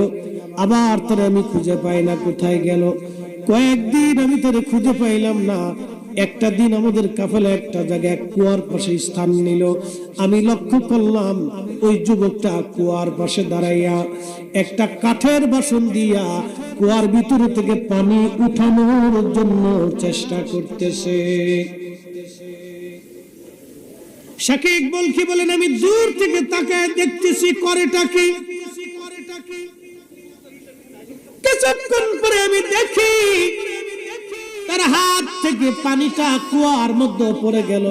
Speaker 1: আবার তারে আমি খুঁজে পাই না, কোথায় গেল? কয়েকদিন আমি তারে খুঁজে পাইলাম না। একটা দিন আমাদের কাফেলা একটা জায়গায় কুয়ার পাশে স্থান নিল। আমি লক্ষ্য করলাম ওই যুবকটা কুয়ার পাশে দাঁড়াইয়া একটা কাঠের বাসন দিয়া কুয়ার ভিতরে থেকে পানি উঠানোর জন্য চেষ্টা করতেছে। শাকিব বলকি বলেন, আমি দূর থেকে তাকায় দেখতেছি করেটা কি। কিছুক্ষণ পরে আমি দেখি তার হাত থেকে পানিটা কুয়ার মধ্যে পড়ে গেল।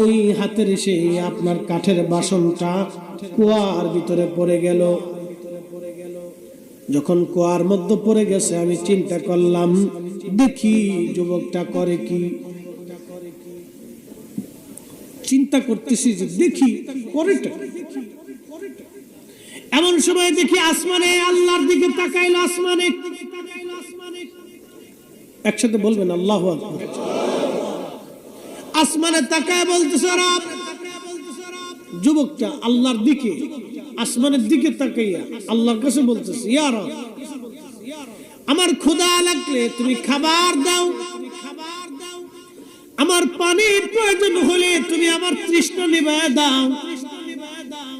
Speaker 1: ওই হাতের এসে আপনার কাঠের বাসনটা কুয়ার ভিতরে পড়ে গেল। যখন কুয়ার মধ্যে পড়ে গেছে আমি চিন্তা করলাম, দেখি যুবকটা করে কি। চিন্তা করতেছি যে দেখি করেটা। এমন সময় দেখি আসমানে, আল্লাহর দিকে তাকাইলো। আসমানে, একসাথে বলবেন আল্লাহু আকবার। আসমানে তাকায় বলতেছে রব। যুবকটা আল্লাহর দিকে, আসমানের দিকে তাকাইয়া আল্লাহর কাছে বলতেছে, ইয়া রব, আমার ক্ষুধা লাগলে তুমি খাবার দাও, আমার পানির প্রয়োজন হলে তুমি আমার তৃষ্ণা নিবায় দাও,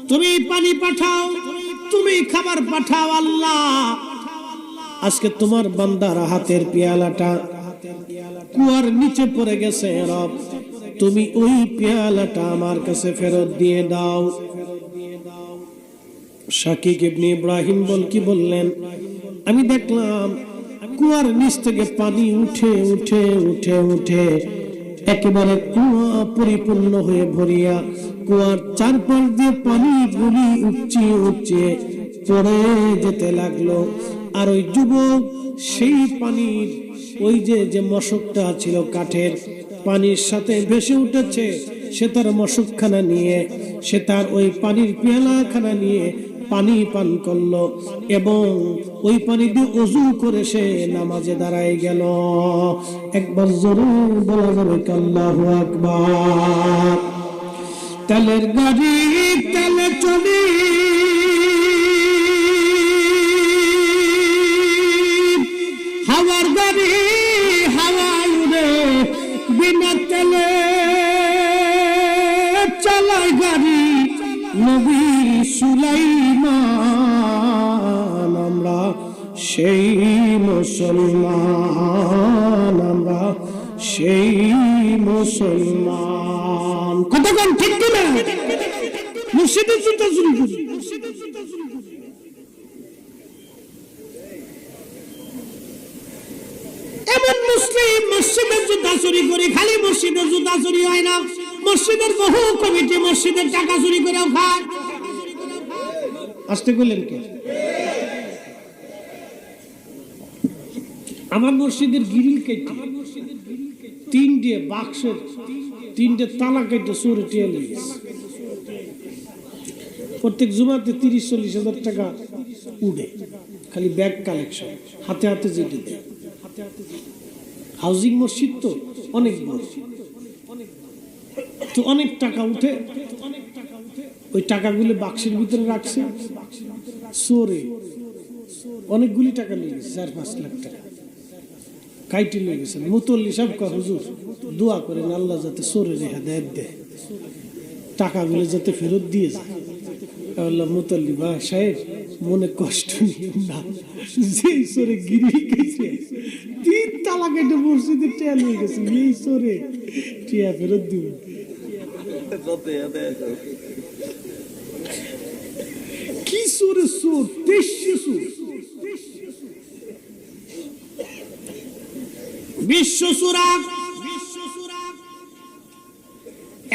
Speaker 1: তুমি পানি পাঠাও, তুমি খাবার পাঠাও। আল্লাহ, আজকে তোমার বান্দার হাতের পেয়ালাটা কুয়ার নিচে পড়ে গেছে রব, তুমি ওই পেয়ালাটা আমার কাছে ফেরত দিয়ে দাও। শাকিব ইবনে ইব্রাহিম বলকি বললেন, আমি দেখলাম কুয়ার নিচ থেকে পানি উঠে উঠে উঠে উঠে একেবারে কুয়া পরিপূর্ণ হয়ে ভরিয়া কুয়ার চারপাশ দিয়ে পানি গুলি উপচিয়ে উপচিয়ে পড়ে যেতে লাগলো। আর ওই যুবক সেই পানির ওই যে মশকটা ছিল কাঠের, পানির সাথে ভেসে উঠেছে। সে তার মশকখানা নিয়ে, সে তার ওই পানির পেয়ালাখানা নিয়ে পানি পান করলো এবং ওই পানি দিয়ে ওযু করে সে নামাজে দাঁড়ায় গেল। একবার জোরে বলা যাবে আল্লাহু আকবার। তেলের গাড়ি তেলে চলে, হাওয়ার গাড়ি হাওয়ায় উড়ে, বিনা তেলে চালায় গাড়ি নবী সুলাইমান। আমরা সেই মুসলমান, আমরা সেই মুসলমান। কতক্ষণ ঠিক কিনা? মুর্শিদের জুতা চুরি করি। এমন মুসলিম মসজিদের জুতা চুরি করি। খালি মসজিদের জুতা চুরি হয় না, মসজিদের বহু কমিটি মসজিদের টাকা চুরি করেও খায়। আসতে করলেন কে? আমার মসজিদের গ্রিল কেটে 3টে বাক্সের 3টে তালা কেটে চোরে টিয়ে লেগেছে। প্রত্যেক জুমাতে 30-40 হাজার টাকা উঠে। খালি ব্যাগ কালেকশন, হাতে হাতে যেতে দেয়। হাউজিং মসজিদ তো অনেক বড়, তো অনেক টাকা উঠে, ওই টাকাগুলো বাক্সের ভিতরে রাখছে। চোরে অনেকগুলি টাকা নিয়ে গেছে, 4-5 লাখ টাকা কাইটে নিয়ে গেছে। মুতল্লি সব কয় হুজুর দোয়া করেন আল্লাহ যাতে চোরের হেদায়েত দেয়, টাকাগুলো যাতে ফেরত দিয়ে যায়। আল্লাহ মুতল্লি বা সাহেব মনে কষ্ট নিয়ে না, যে চোরে গিরি গেছে 3 তালা কেটে মসজিদে টিয়া নিয়ে গেছে, এই চোরে টিয়া ফেরত দিব। কি চোরে চোর, 23 চোর, বিশ্ব চোরাক।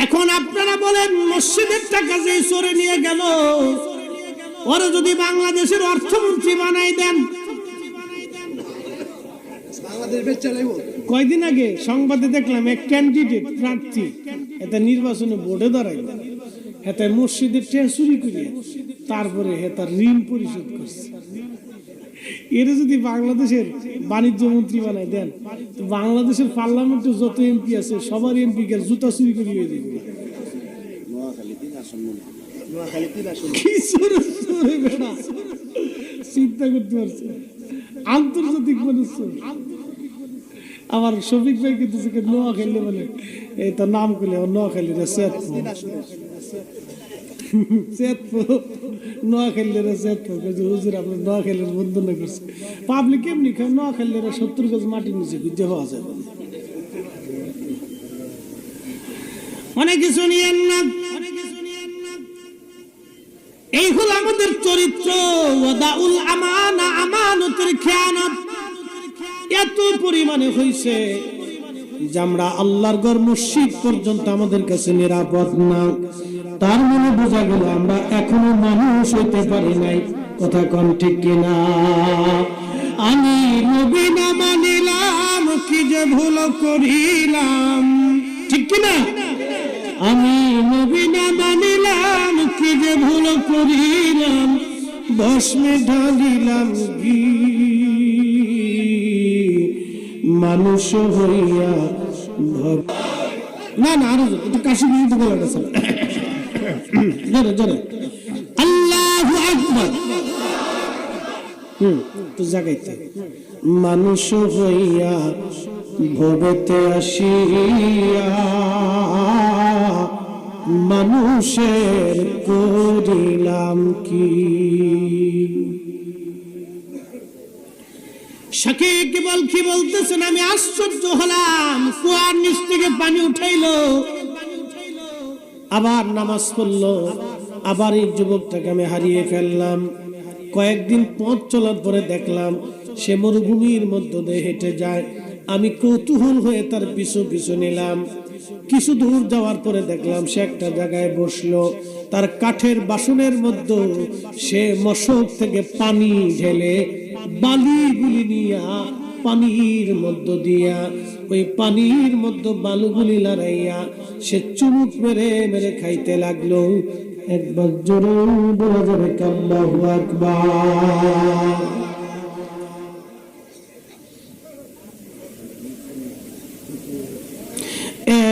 Speaker 1: এখন আপনারা বলেন মসজিদের টাকা যে চোরে নিয়ে গেল, ওরা যদি বাংলাদেশের অর্থমন্ত্রী বানাই দেন, কয়দিন আগে সংবাদে দেখলাম এক ক্যান্ডিডেট প্রার্থী এটা নির্বাচনে বোর্ডে দাঁড়াইল, এটা মসজিদের টাকা চুরি করিয়ে তারপরে তার ঋণ পরিশোধ করছে। এর যদি বাংলাদেশের বাণিজ্য মন্ত্রী বানাই দেন, তো বাংলাদেশের পার্লামেন্টে যত এমপি আছে সবার এমপি কে জুতা চুরি করে নিয়ে দেবে। চিন্তা করতে পারছে, আন্তর্জাতিক মানুষ। আমার শফিক ভাই কিন্তু নোয়াখালী বলে, এই তার নাম করলে নোয়াখালী নোয়াখালীর বন্ধন করছে। পাবলিক এমনি নোয়াখালীর 70 গজ মাটির নিচে খুঁজে পাওয়া যাবে। অনেক কিছু নিয়ে না, এই হল আমাদের চরিত্র। ওয়াদাউল আমানা, আমানতের খেয়ানত এত পরিমাণে হয়েছে যে আমরা আল্লাহর ঘর মসজিদ পর্যন্ত আমাদের কাছে নিরাপদ না। তার মানে বোঝা গেল আমরা এখনো মানুষ হইতে পারি নাই। কথা কোন ঠিক কিনা? আমি নবী না মানিলাম, কি যে ভুল করিলাম, ঠিক কিনা? আমি নবী না মানিলাম, কি যে ভুল করিলাম, ভস্মে ঢালিলাম ঘি, মানুষ হইয়া না না আরো একটু কাশি মিনিট গলাটা ছিল। জোরে জোরে আল্লাহু আকবার। তো জাগাইতে মানুষ হইয়া ভবেতে আসিয়া, মানুষের করিলাম কি। শাকিব কি বলতেছেন, আমি আশ্চর্য হলাম। কুয়ার নিচ থেকে পানি উঠাইলো, আবার নামাজ পড়লো, আবার এই যুবকটাকে আমি হারিয়ে ফেললাম। কয়েকদিন পথ চলার পরে দেখলাম সে মরুভূমির মধ্য দিয়ে হেঁটে যায়। আমি কৌতূহল হয়ে তার পিছু পিছু নিলাম। কিছু দূর যাওয়ার পরে দেখলাম সে একটা জায়গায় বসলো। তার কাঠের বাসনের মধ্যে সে মশক থেকে পানি ঢেলে বালিগুলি নিয়া পানির মধ্য দিয়া, ওই পানির মধ্যে বালুগুলি লড়াইয়া সে চুমুক মেরে মেরে খাইতে লাগলো। একবার জোরে বলা যাবে আল্লাহু আকবার।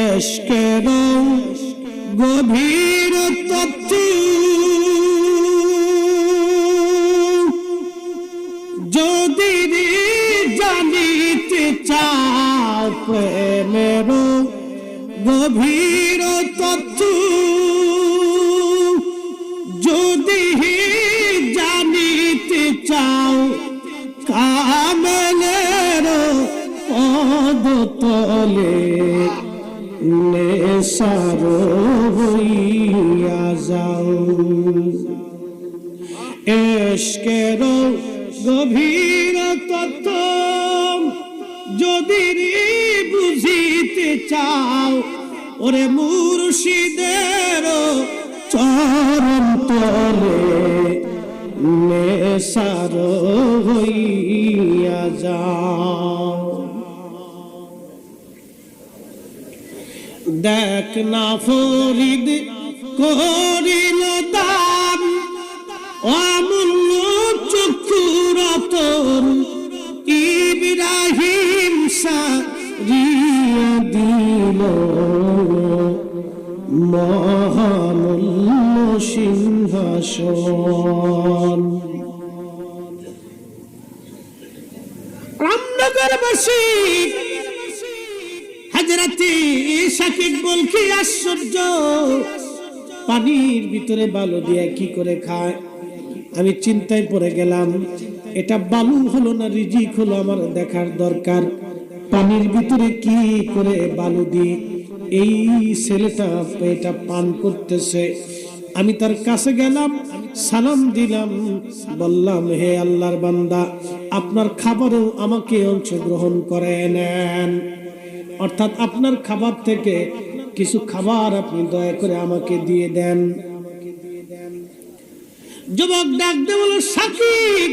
Speaker 1: এশকের গভীর তত্ত্ব যদি জানিতে চাও, প্রেমের গভীর তত্ত্ব যদি জানিতে চাও, কামেলের পদতলে নেশার হইয়া যাও। এশকের গভীর তত্ত্ব যদি বুঝিতে চাও, ওরে মুর্শিদের চরণ তলে নেশার হইয়া যাও। দেখ না ফরিদ করিল দান, অমূল্য চক্ষুর রতন ইব্রাহিম সারিয়া দিল মহামূল্য সিংহাসন। রামনগরবাসী হযরতে শাকিব বলকি আশ্চর্য, পানির ভিতরে বালু দিয়ে কি করে খায়? আমি চিন্তায় পড়ে গেলাম, এটা বালু হলো না রিজিক হলো আমার দেখার দরকার। পানির ভিতরে কি করে বালু দিয়ে এই ছেলেটা এটা পান করতেছে। আমি তার কাছে গেলাম, সালাম দিলাম, বললাম হে আল্লাহর বান্দা, আপনার খাবারেও আমাকে অংশগ্রহণ করে নেন, অর্থাৎ আপনার খাবার থেকে কিছু খাবার আপনি দয়া করে আমাকে দিয়ে দেন। যুবক ডাক দিয়ে বলল, শাকিব,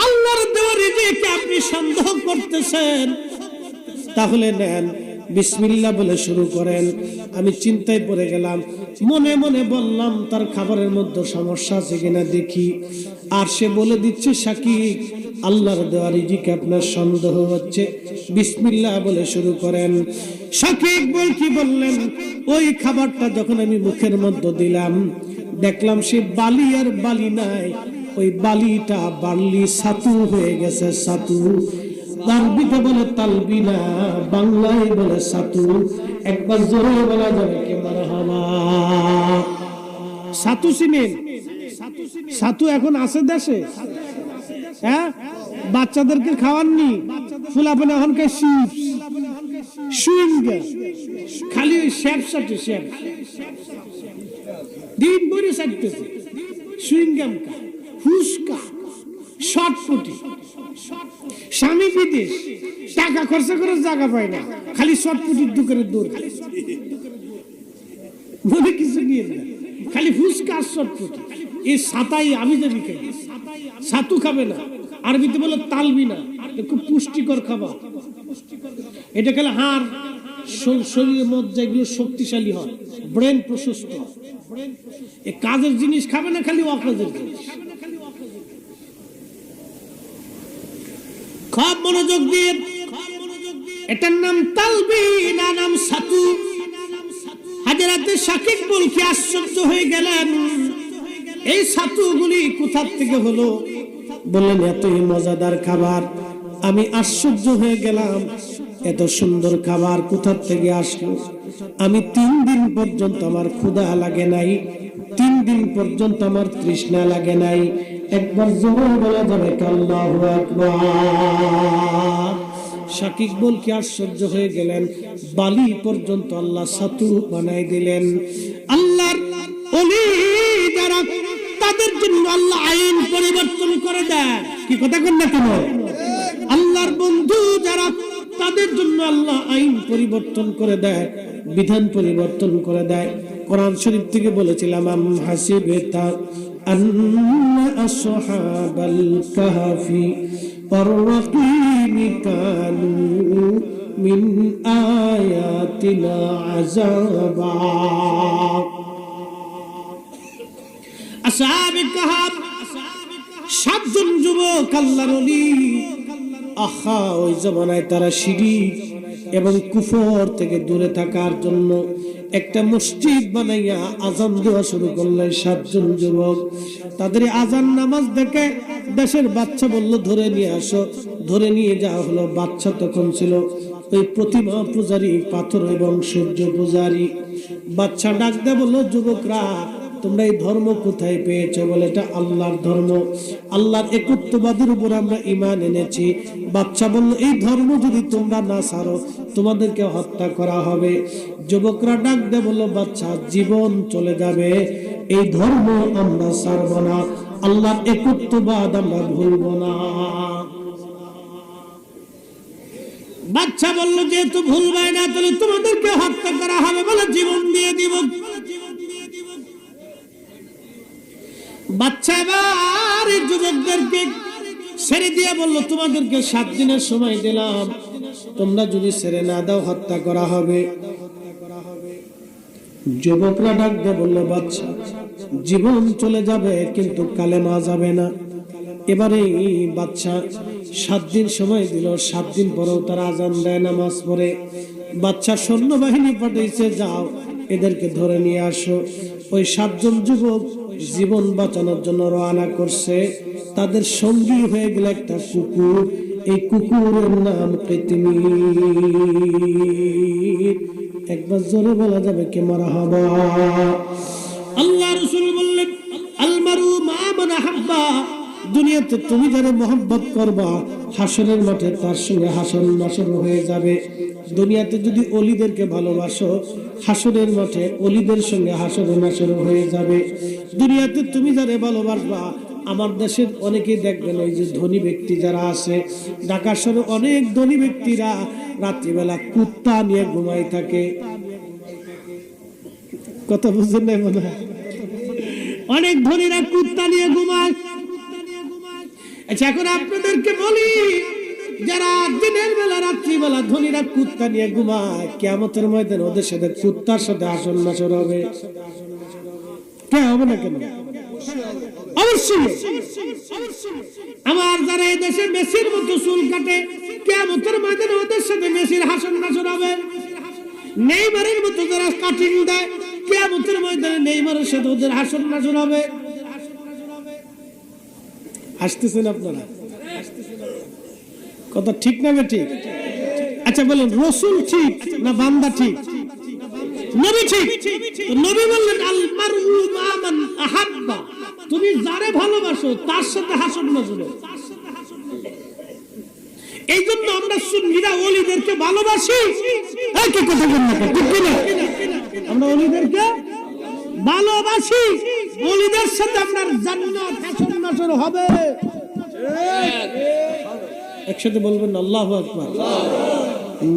Speaker 1: আল্লাহর দেওয়া রিজিকে আপনি সন্দেহ করতেছেন, তাহলে নেন, বিসমিল্লাহ বলে শুরু করেন। আমি চিন্তায় পড়ে গেলাম, মনে মনে বললাম তার খাবারের মধ্যে সমস্যা আছে কিনা দেখি। আর সে বলে দিচ্ছে, শাকিব, আল্লাহর দেওয়া রিজিকে আপনার সন্দেহ হচ্ছে, বিসমিল্লাহ বলে শুরু করেন। শাকিব বলকি বললেন, ওই খাবারটা যখন আমি মুখের মধ্যে দিলাম, দেখলাম সে বালি আর বালি নাই, ওই বালিটা বার্লি ছাতু হয়ে গেছে। ছাতু আরবিতে বলে তালবিনা, বাংলায় বলে ছাতু। একবার জোরে বলা যাবে কি মারহাবা? ছাতু চিনেন? ছাতু এখন আছে দেশে, হ্যাঁ, বাচ্চাদেরকে খাওয়াননি, ফুলাফানা এখন খায় চিপস, সুইংগাম, খালি ওই শ্যাপ সাথে শ্যাপ দিন ভরে চাইতেছে, সুইংগাম কা, ফুসকা, শর্টপুটি। স্বামী বিদেশ, টাকা খরচা করে জায়গা পায় না, খালি শর্টপুটির দোকানে দৌড়, মনে কিছু নিয়ে না, খালি ফুসকা আর শর্টপুটি। এই সাতাই আমি যাবি খাই, ছাতু খাবে না, আরবিতে বলে তালবি না, খুব পুষ্টিকর খাবার। এটা খেলে হাড়, শরীরের মধ্যে এগুলো শক্তিশালী হয়, ব্রেন প্রশস্ত। এই কাজের জিনিস খাবে না, খালি অকাজের জিনিস। খুব মনোযোগ দিয়ে, এটার নাম তালবি না নাম ছাতু। হযরতে শাকিব বলকি আশ্চর্য হয়ে গেলেন, এই ছাতুগুলি কোথা থেকে হলো? বললেন, এতই মজাদার খাবার। আমি আশ্চর্য হয়ে গেলাম, এত সুন্দর খাবার কোথা থেকে আসলো? আমি 3 দিন পর্যন্ত আমার ক্ষুধা লাগে নাই, 3 দিন পর্যন্ত আমার তৃষ্ণা লাগে নাই। একবার জোরে বলা যাবে আল্লাহু আকবার। শাকিব বলকি আশ্চর্য হয়ে গেলেন, বালি পর্যন্ত আল্লাহ ছাতু বানাই দিলেন। আল্লাহর ওলি যারা, তাদের জন্য আল্লাহ আইন পরিবর্তন করে দেয়। কি কথা কন না কেন? আল্লাহর বন্ধু যারা, তাদের জন্য আল্লাহ আইন পরিবর্তন করে দেয়, বিধান পরিবর্তন করে দেয়। কোরআন শরীফ থেকে বলেছিলাম, আম হাসিবাতা আন্না আসহাবাল কাহফি ওয়ার রাকিম কানু মিন আয়াতিনা আযাবা। আসহাবে কাহফ 7 জন যুবক আল্লাহর ওলি। আহা, ওই জমানায় তারা শিরক এবং কুফর থেকে দূরে থাকার জন্য একটা মসজিদ বানাইয়া আজান দেওয়া শুরু করলেন। 7 জন যুবক, তাদের আজান নামাজ দেখে দেশের বাচ্চা বলল, ধরে নিয়ে আসো। ধরে নিয়ে যাওয়া হলো। বাচ্চা তখন ছিল ওই প্রতিমা পূজারী, পাথর এবং সূর্য পূজারী। বাচ্চা ডাক দেয়া বলল, যুবকরা, তোমরা এই ধর্ম কোথায় পেয়েছো? বলে, এটা আল্লাহর ধর্ম, আল্লাহর একত্ববাদের উপর আমরা ঈমান এনেছি। বাচ্চা বলল, এই ধর্ম যদি তোমরা না ছাড়ো, তোমাদেরকে হত্যা করা হবে। যুবকরা ডাক দিয়ে বলল, বাচ্চা, জীবন চলে যাবে, এই ধর্ম আমরা ছাড়ব না, আল্লাহর একত্ববাদ আমরা ভুলব না। বাচ্চা বলল, যেহেতু ভুলবে না, তাহলে তোমাদেরকে হত্যা করা হবে, বলে জীবন দিয়ে দিব। বাচ্চা এবার যুবকদেরকে ছেড়ে দিয়ে বলল, তোমাদেরকে 7 দিনের সময় দিলাম, তোমরা যদি ছেড়ে না দাও হত্যা করা হবে। যুবকরা ডাক দিয়ে বলল, বাচ্চা, জীবন চলে যাবে কিন্তু কালেমা যাবে না। এবারে বাদশা 7 দিন সময় দিল, 7 দিন পরেও তারা আজান দেয়, নামাজ পড়ে। বাদশা সৈন্যবাহিনী পাঠাইছে, যাও এদেরকে ধরে নিয়ে আসো। ওই 7 জন যুবক জীবন বাঁচানোর জন্য রওনা করছে। তাদের সঙ্গী হয়ে গেল একটা কুকুর। এই কুকুরের নাম কিতমির। একবার জোরে বলা যাবে কে মারহাবা। আল্লাহ রাসূল বললেন, আল মারু মা মান আহাব্বা, দুনিয়াতে তুমি যারা মহব্বত করবা, হাসরের মাঠে তার সঙ্গে হাসর নাসর হয়ে যাবে। দুনিয়াতে যদি অলিদেরকে ভালোবাসো, হাসরের মাঠে অলিদের সঙ্গে হাসর নাসর হয়ে যাবে। দুনিয়াতে তুমি যারা ভালোবাসবা, আমার দেশের অনেকেই দেখবেন ওই যে ধনী ব্যক্তি যারা আছে, ঢাকা শহরে অনেক ধনী ব্যক্তিরা রাত্রিবেলা কুত্তা নিয়ে ঘুমাই থাকে। কথা বুঝছেন না মনে হয়? অনেক ধনীরা কুত্তা নিয়ে ঘুমায়। আচ্ছা, এখন আপনাদেরকে বলি, যারা দিনের বেলা রাত্রিবেলা ধনীরা কুত্তা নিয়ে ঘুমায়, কিয়ামতের ময়দানে ওদের সাথে কুত্তার সাথে হাসর নাসর হবে? কে হবে না কেন? অবশ্যই। আমার যারা এই দেশে মেসির মতো চুল কাটে, কিয়ামতের ময়দানে ওদের সাথে মেসির হাসর নাসর হবে। নেইমারের মতো যারা কাটিং দেয়, কিয়ামতের ময়দানে নেইমারের সাথে ওদের হাসর নাসর হবে। আসতেছেন আপনারা? কথা ঠিক না ঠিক? আচ্ছা বলেন, রাসূল ঠিক না বান্দা ঠিক? নবী ঠিক। নবী বললেন, আল মারউ মা মান আহাব্বা, তুমি যারে ভালোবাসো তার সাথে হাসর নাসর। এই জন্য আমরা সুন্নিরা ওলিদেরকে ভালোবাসি। এই কি কথা বলেন না, ঠিক কি না? আমরা ওলিদেরকে ভালোবাসি, ওলিদের সাথে আমরা জান্নাত হাসর নাসর হবে। একসাথে বলবেন আল্লাহু আকবার।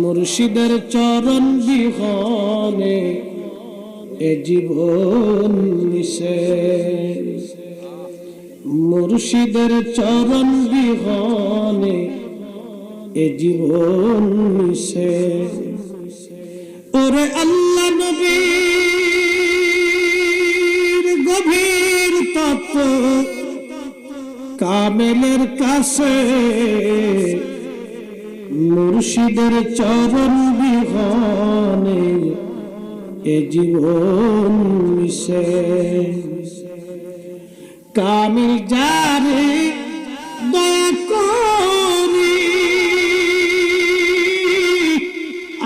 Speaker 1: মুর্শিদের চরণ বিহনে এ জীবন মিশে, মুর্শিদের চরণ বিহনে এ জীবন মিশে। ওরে আল্লাহ নবীর গভীর তত্ত্ব কামেলের কাছে, মুর্শিদের চরণ বিহনে এ জীবন মিশে। কামিল যারে দয়া করি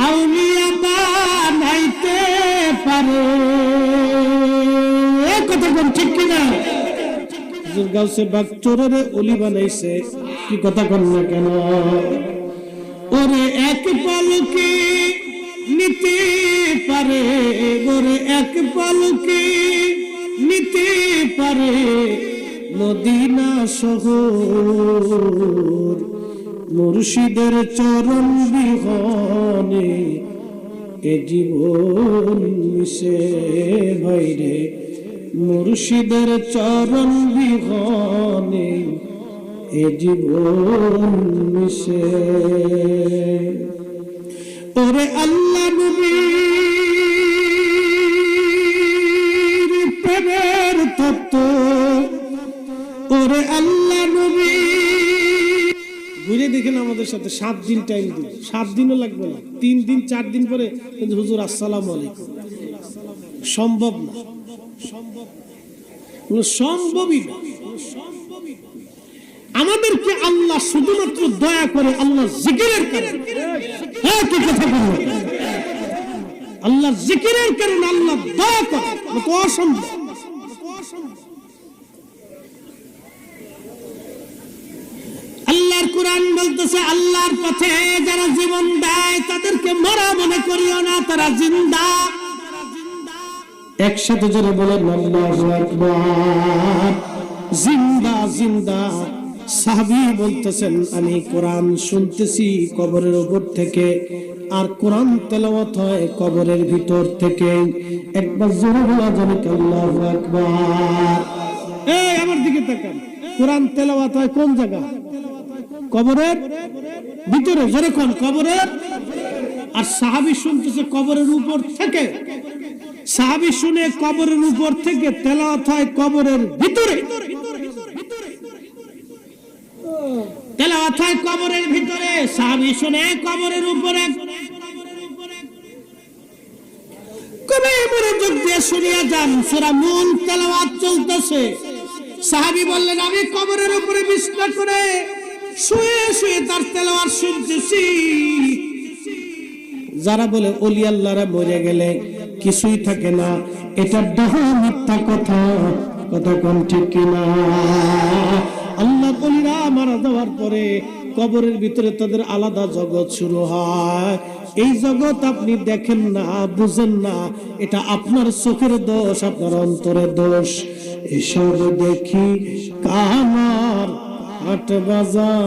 Speaker 1: আউলিয়া বানাইতে পারে। কথা কোন ঠিক কিনা? গাউসে বাগ চোরের অলি বানাইছে, কি কথা কোন না কেন? ওরে এক পলকে নিতে পারে, ওরে এক পলকে নিতে পারে মদিনা শহর। মুর্শিদের চরণ বিহনে এ জীবন মিশে। ভাইরে মুর্শিদের চরণ বিহনে এ জীবন মিশে। ওরে আল্লাহ নবীর প্রেমের তত্ত্ব, ওরে আল্লাহ নবী। ঘুরে দেখেন আমাদের সাথে 7 দিন টাইম দিন, 7 দিনও লাগবে না, 3 দিন 4 দিন পরে কিন্তু হুজুর আসসালামু আলাইকুম। সম্ভব না, সম্ভবই না। আমাদেরকে আল্লাহ শুধুমাত্র দয়া করে আল্লাহ জিকিরের কারণে। হ্যাঁ, কি কথা বলবো? আল্লাহ জিকিরের কারণে আল্লাহ দয়া করে, তো অসম্ভব। আল্লাহর কোরআন বলতেছে, আল্লাহর পথে যারা জীবন দেয় তাদেরকে মরা মনে করিও না, তারা জিন্দা। একসাথে জোরে বলেন আল্লাহু আকবার। জিন্দা জিন্দা। সাহাবী বলতেছেন, আমি কোরআন শুনতেছি কবরের উপর থেকে, আর কোরআন তেলাওয়াত হয় কবরের ভিতর থেকে। একবার জোরে বলা যাবে আল্লাহু আকবার। এই আমার দিকে তাকান, কোরআন তেলাওয়াত হয় কোন জায়গা? কবরের ভিতরে। জোরে কোন? কবরের। আর সাহাবী শুনতেছে কবরের উপর থেকে। সাহাবী শুনে কবরের উপর থেকে, তেলাওয়াত হয় কবরের ভিতরে। তেলাওয়াত হয় কবরের ভিতরে। সাহাবী শুনে কবরের উপরে, কবে মনোযোগ দিয়ে শুনিয়া যান, সূরা মুল্ক তেলাওয়াত চলতেছে। সাহাবী বললেন, আমি কবরের উপরে বিছনা করে শুয়ে শুয়ে তার তেলাওয়াত শুনতেছি। যারা বলে ওলি আল্লাহরা মরে গেলে কিছুই থাকে না, এটা ডাহা মিথ্যা কথা, কথা কোন ঠিক কিনা? আল্লাহ ওলিরা মারা যাওয়ার পরে কবরের ভিতরে তাদের আলাদা জগৎ শুরু হয়। এই জগৎ আপনি দেখেন না, বুঝেন না, এটা আপনার চোখের দোষ, আপনার অন্তরের দোষ। এসব দেখি কামার হাট বাজার,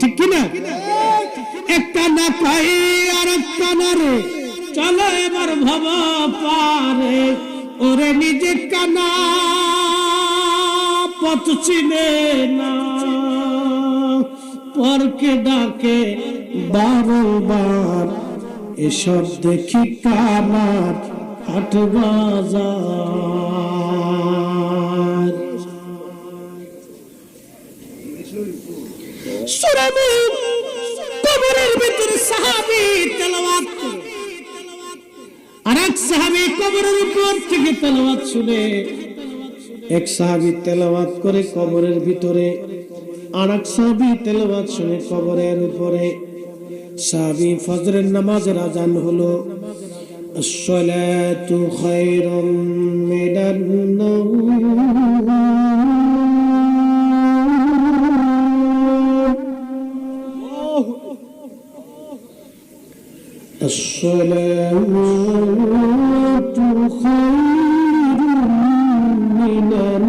Speaker 1: ঠিক কিনা? একটা না পাই আর একটা না রে, চলো এবার ভাবা পারে, ওরে নিজে কানা পথ চিনে না, পরকে ডাকে বারবার। এসব দেখি কামার হাট বাজার। সূরা মুল্ক কবরের ভিতরে সাহাবী তেলাওয়াত করে, আরেক সাহাবী কবরের উপর থেকে তেলাওয়াত শুনে। এক সাহাবী তেলাওয়াত করে কবরের ভিতরে, আরেক সাহাবী তেলাওয়াত শুনে কবরের উপরে। সাহাবী ফজরের নামাজের আযান হলো, আসসালাতু খায়রুম মিনান নাওম, আসসালাতু খায়রুম মিনান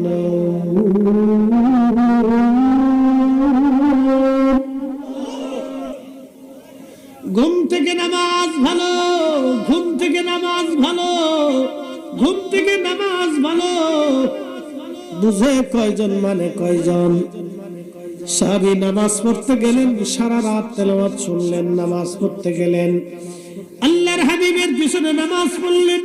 Speaker 1: নাওম। ঘুম থেকে নামাজ ভালো, ঘুম থেকে নামাজ ভালো, ঘুম থেকে নামাজ ভালো, বুঝে কয়জন মানে কয়জন? সাহাবী নামাজ পড়তে গেলেন, সারা রাত তেলাওয়াত শুনলেন, নামাজ পড়তে গেলেন, আল্লাহর হাবিবের পিছনে নামাজ পড়লেন।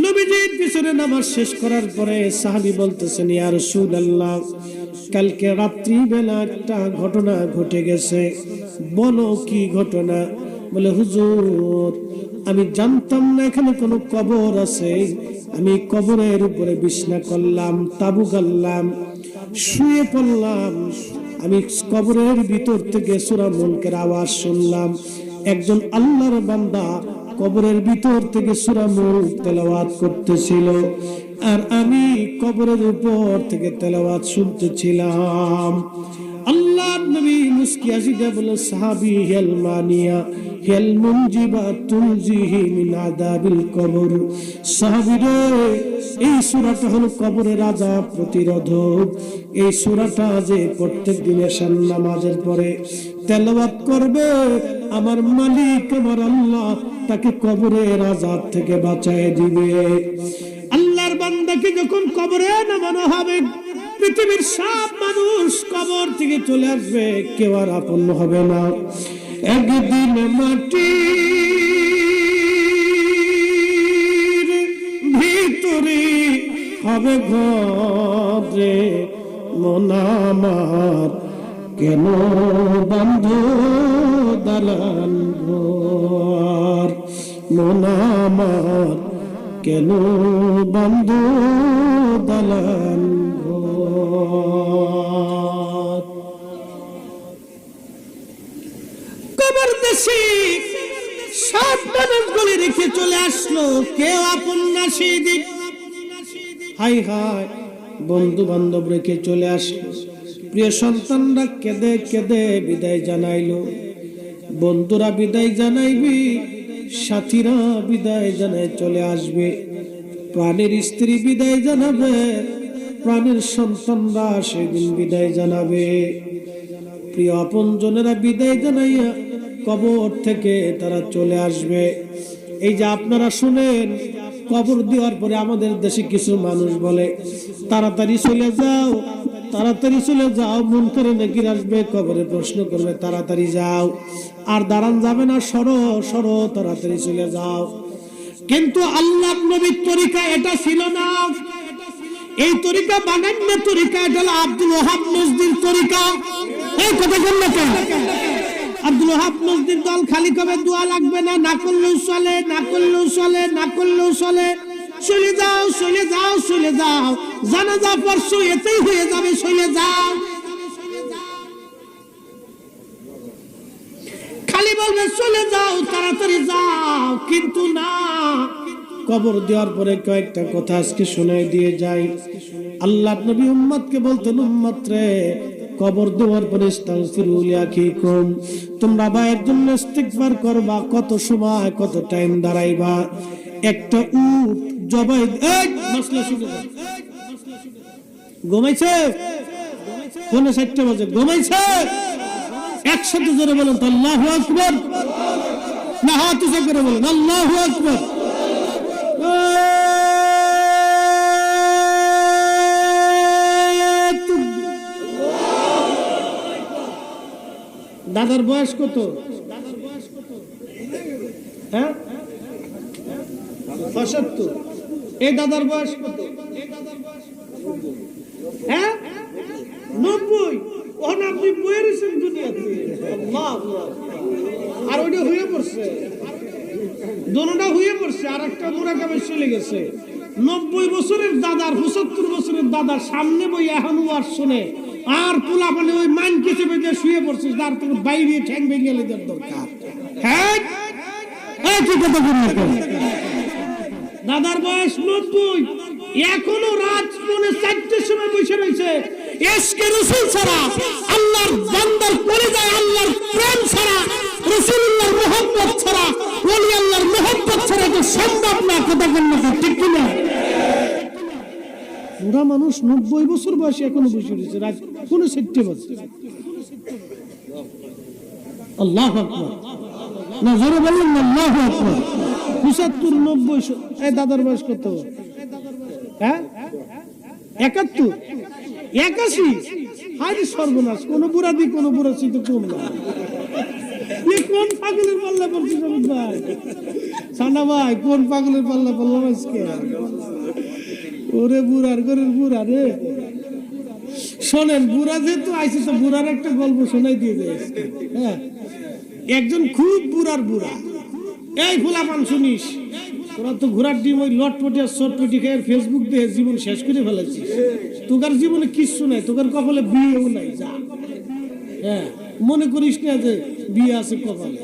Speaker 1: নবীজির পিছনে নামাজ শেষ করার পরে সাহাবী বলতেছেন, ইয়া রাসূলুল্লাহ, কালকে রাত্রি বেলা একটা ঘটনা ঘটে গেছে, বলো কি ঘটনা? বলে, হুজুর, আমি জানতাম না এখানে কোনো কবর আছে, আমি কবরের উপরে বিছনা করলাম, তাবু গাড়লাম, শুয়ে পড়লাম। আমি কবরের ভিতর থেকে সূরা মুলকের আওয়াজ শুনলাম। একজন আল্লাহর বান্দা কবরের ভিতর থেকে সূরা মুলক তেলাওয়াত করতেছিল, আর আমি কবরের উপর থেকে তেলাওয়াত শুনতেছিলাম। আল্লাহর নবী মুস্কি হাসিতে বলে, সাহাবী হেল মানিয়া হেল মুনজিবা তুনজিহি মিন আযাবিল কবর। সাহাবী রে, এই সূরাটা হলো কবরের আযাব প্রতিরোধক। এই সূরাটা যে প্রত্যেক দিন এশার নামাজের পরে তেলাওয়াত করবে, আমার মালিক আমার আল্লাহ তাকে কবরের আযাব থেকে বাঁচায় দিবে। আল্লাহর বান্দাকে যখন কবরে নামানো হবে, পৃথিবীর সব মানুষ কবর থেকে চলে আসবে, কেউ আর আপন হবে না। একদিন মাটির ভিতরে হবে ঘরে, মন আমার কেন বন্ধ দালান ঘর, মন আমার কেন বন্ধ দালান ঘর। কবর দেশে সব মানুষগুলি রেখে চলে আসলো, কেউ আপন না সেদিন। হাই হাই, বন্ধু বান্ধব রেখে চলে আসলো, প্রিয় সন্তানরা কেঁদে কেঁদে বিদায় জানাইলো। বন্ধুরা বিদায় জানাইবে, সাথীরা বিদায় জানায় চলে আসবে, প্রাণের স্ত্রী বিদায় জানাবে, প্রাণের সন্তানরা সেদিন বিদায় জানাবে। প্রিয় আপনজনেরা বিদায় জানাইয়া কবর থেকে তারা চলে আসবে। এই যে আপনারা শুনেন, কবর দেওয়ার পরে আমাদের দেশে কিছু মানুষ বলে, তাড়াতাড়ি চলে যাও, তাড়াতাড়ি চলে যাও, মুনকারে নাকির আসবে, কবরে প্রশ্ন করবে, তাড়াতাড়ি যাও, আর দাঁড়ান যাবে না, সরো সরো, তাড়াতাড়ি চলে যাও। কিন্তু আল্লাহর নবীর তরিকা এটা ছিল না। এই তরিকা বানান্য তরিকা, এটা হলো আব্দুল ওয়াহাব নজদির তরিকা। এই কথা বলল কেন? আব্দুল ওয়াহাব নজদির দল খালি কবে দোয়া লাগবে না, না করলেও চলে, না করলেও চলে, না করলেও চলে, চলে যাও চলে যাও চলে যাও, জানাজা পড়ছো এতেই হয়ে যাবে, চলে যাও। খালি বলবে চলে যাও, তাড়াতাড়ি যাও, কিন্তু না। কবর দেওয়ার পরে কয়েকটা কথা আজকে শোনাই দিয়ে যাই। আল্লাহর নবী উম্মতকে বলতেন, উম্মত রে, কবর দেওয়ার পরে ইস্তাগফিরু লিআখিকুম, তোমরা ভাইয়ের জন্য ইস্তিগফার করবা। কত সময়, কত টাইম দাঁড়াইবা? একটা উট জবাই, এই মাসলা শুনে যাও। ঘুমাইছে? পৌনে 7টা বাজে। ঘুমাইছে? একসাথে জোরে বলেন তো আল্লাহু আকবার। না, হাত উঁচু করে বলেন আল্লাহু আকবার। দাদার বয়স কত? হ্যাঁ, 75। এই দাদার বয়স কত? হ্যাঁ, 90। ওখানে আপনি বয়ে রয়েছেন দুনিয়াতে। আর ওইটা হয়ে পড়ছে, দোনোটা হয়ে পড়ছে। আর একটা মুরাকাবে চলে গেছে। 90 বছরের দাদার, 75 বছরের দাদার সামনে বই এখন আর শুনে, আর পোলা মানে ওই মান কিছু বেঁধে শুয়ে পড়ছিস, তার তোর বাইরে ঠ্যাং ভেঙে দেওয়ার দরকার। হ্যাঁ, কি কথা বললেন? দাদার বয়স 90, এখনো রাত পৌনে 4টার সময় বসে রয়েছে। ইশকে রাসূল ছাড়া, আল্লাহর বান্দার পরিচয়, আল্লাহর প্রেম ছাড়া, রাসূলুল্লাহর মুহাব্বত ছাড়া, ওলি আল্লাহর মুহাব্বত ছাড়া তো সম্ভব না। কথা বললেন ঠিক কি না? বুড়া মানুষ 90 বছর বয়সে এখনো বসে রয়েছে, রাত পৌনে 4টে বাজে। আল্লাহু আকবার। না, জোরে বলেন না আল্লাহু আকবার। 75, 90। এই দাদার বয়স কত? হ্যাঁ, 71, 81। হায় সর্বনাশ, কোন বুড়া দি কোন বুড়া চিত কম না। কোন পাগলের পাল্লা পড়ছে সমিত ভাই? সানা ভাই, কোন পাগলের পাল্লা পড়লাম আজকে? ওরে বুড়ার ঘরের বুড়া রে। শোনেন, বুড়া যেহেতু আইসে তো বুড়ার একটা গল্প শোনাই দিয়ে যায়। হ্যাঁ, একজন খুব বুড়ার বুড়া। এই ফুলাপান শুনিস, তোরা তো ঘোড়ার ডিম ওই লটপটি আর চটপটি খেয়ে ফেসবুক দিয়ে জীবন শেষ করে ফেলেছিস। তোকার জীবনে কিচ্ছু নাই, তোকার কপালে বিয়েও নাই। যা, হ্যাঁ, মনে করিস না যে বিয়ে আছে কপালে।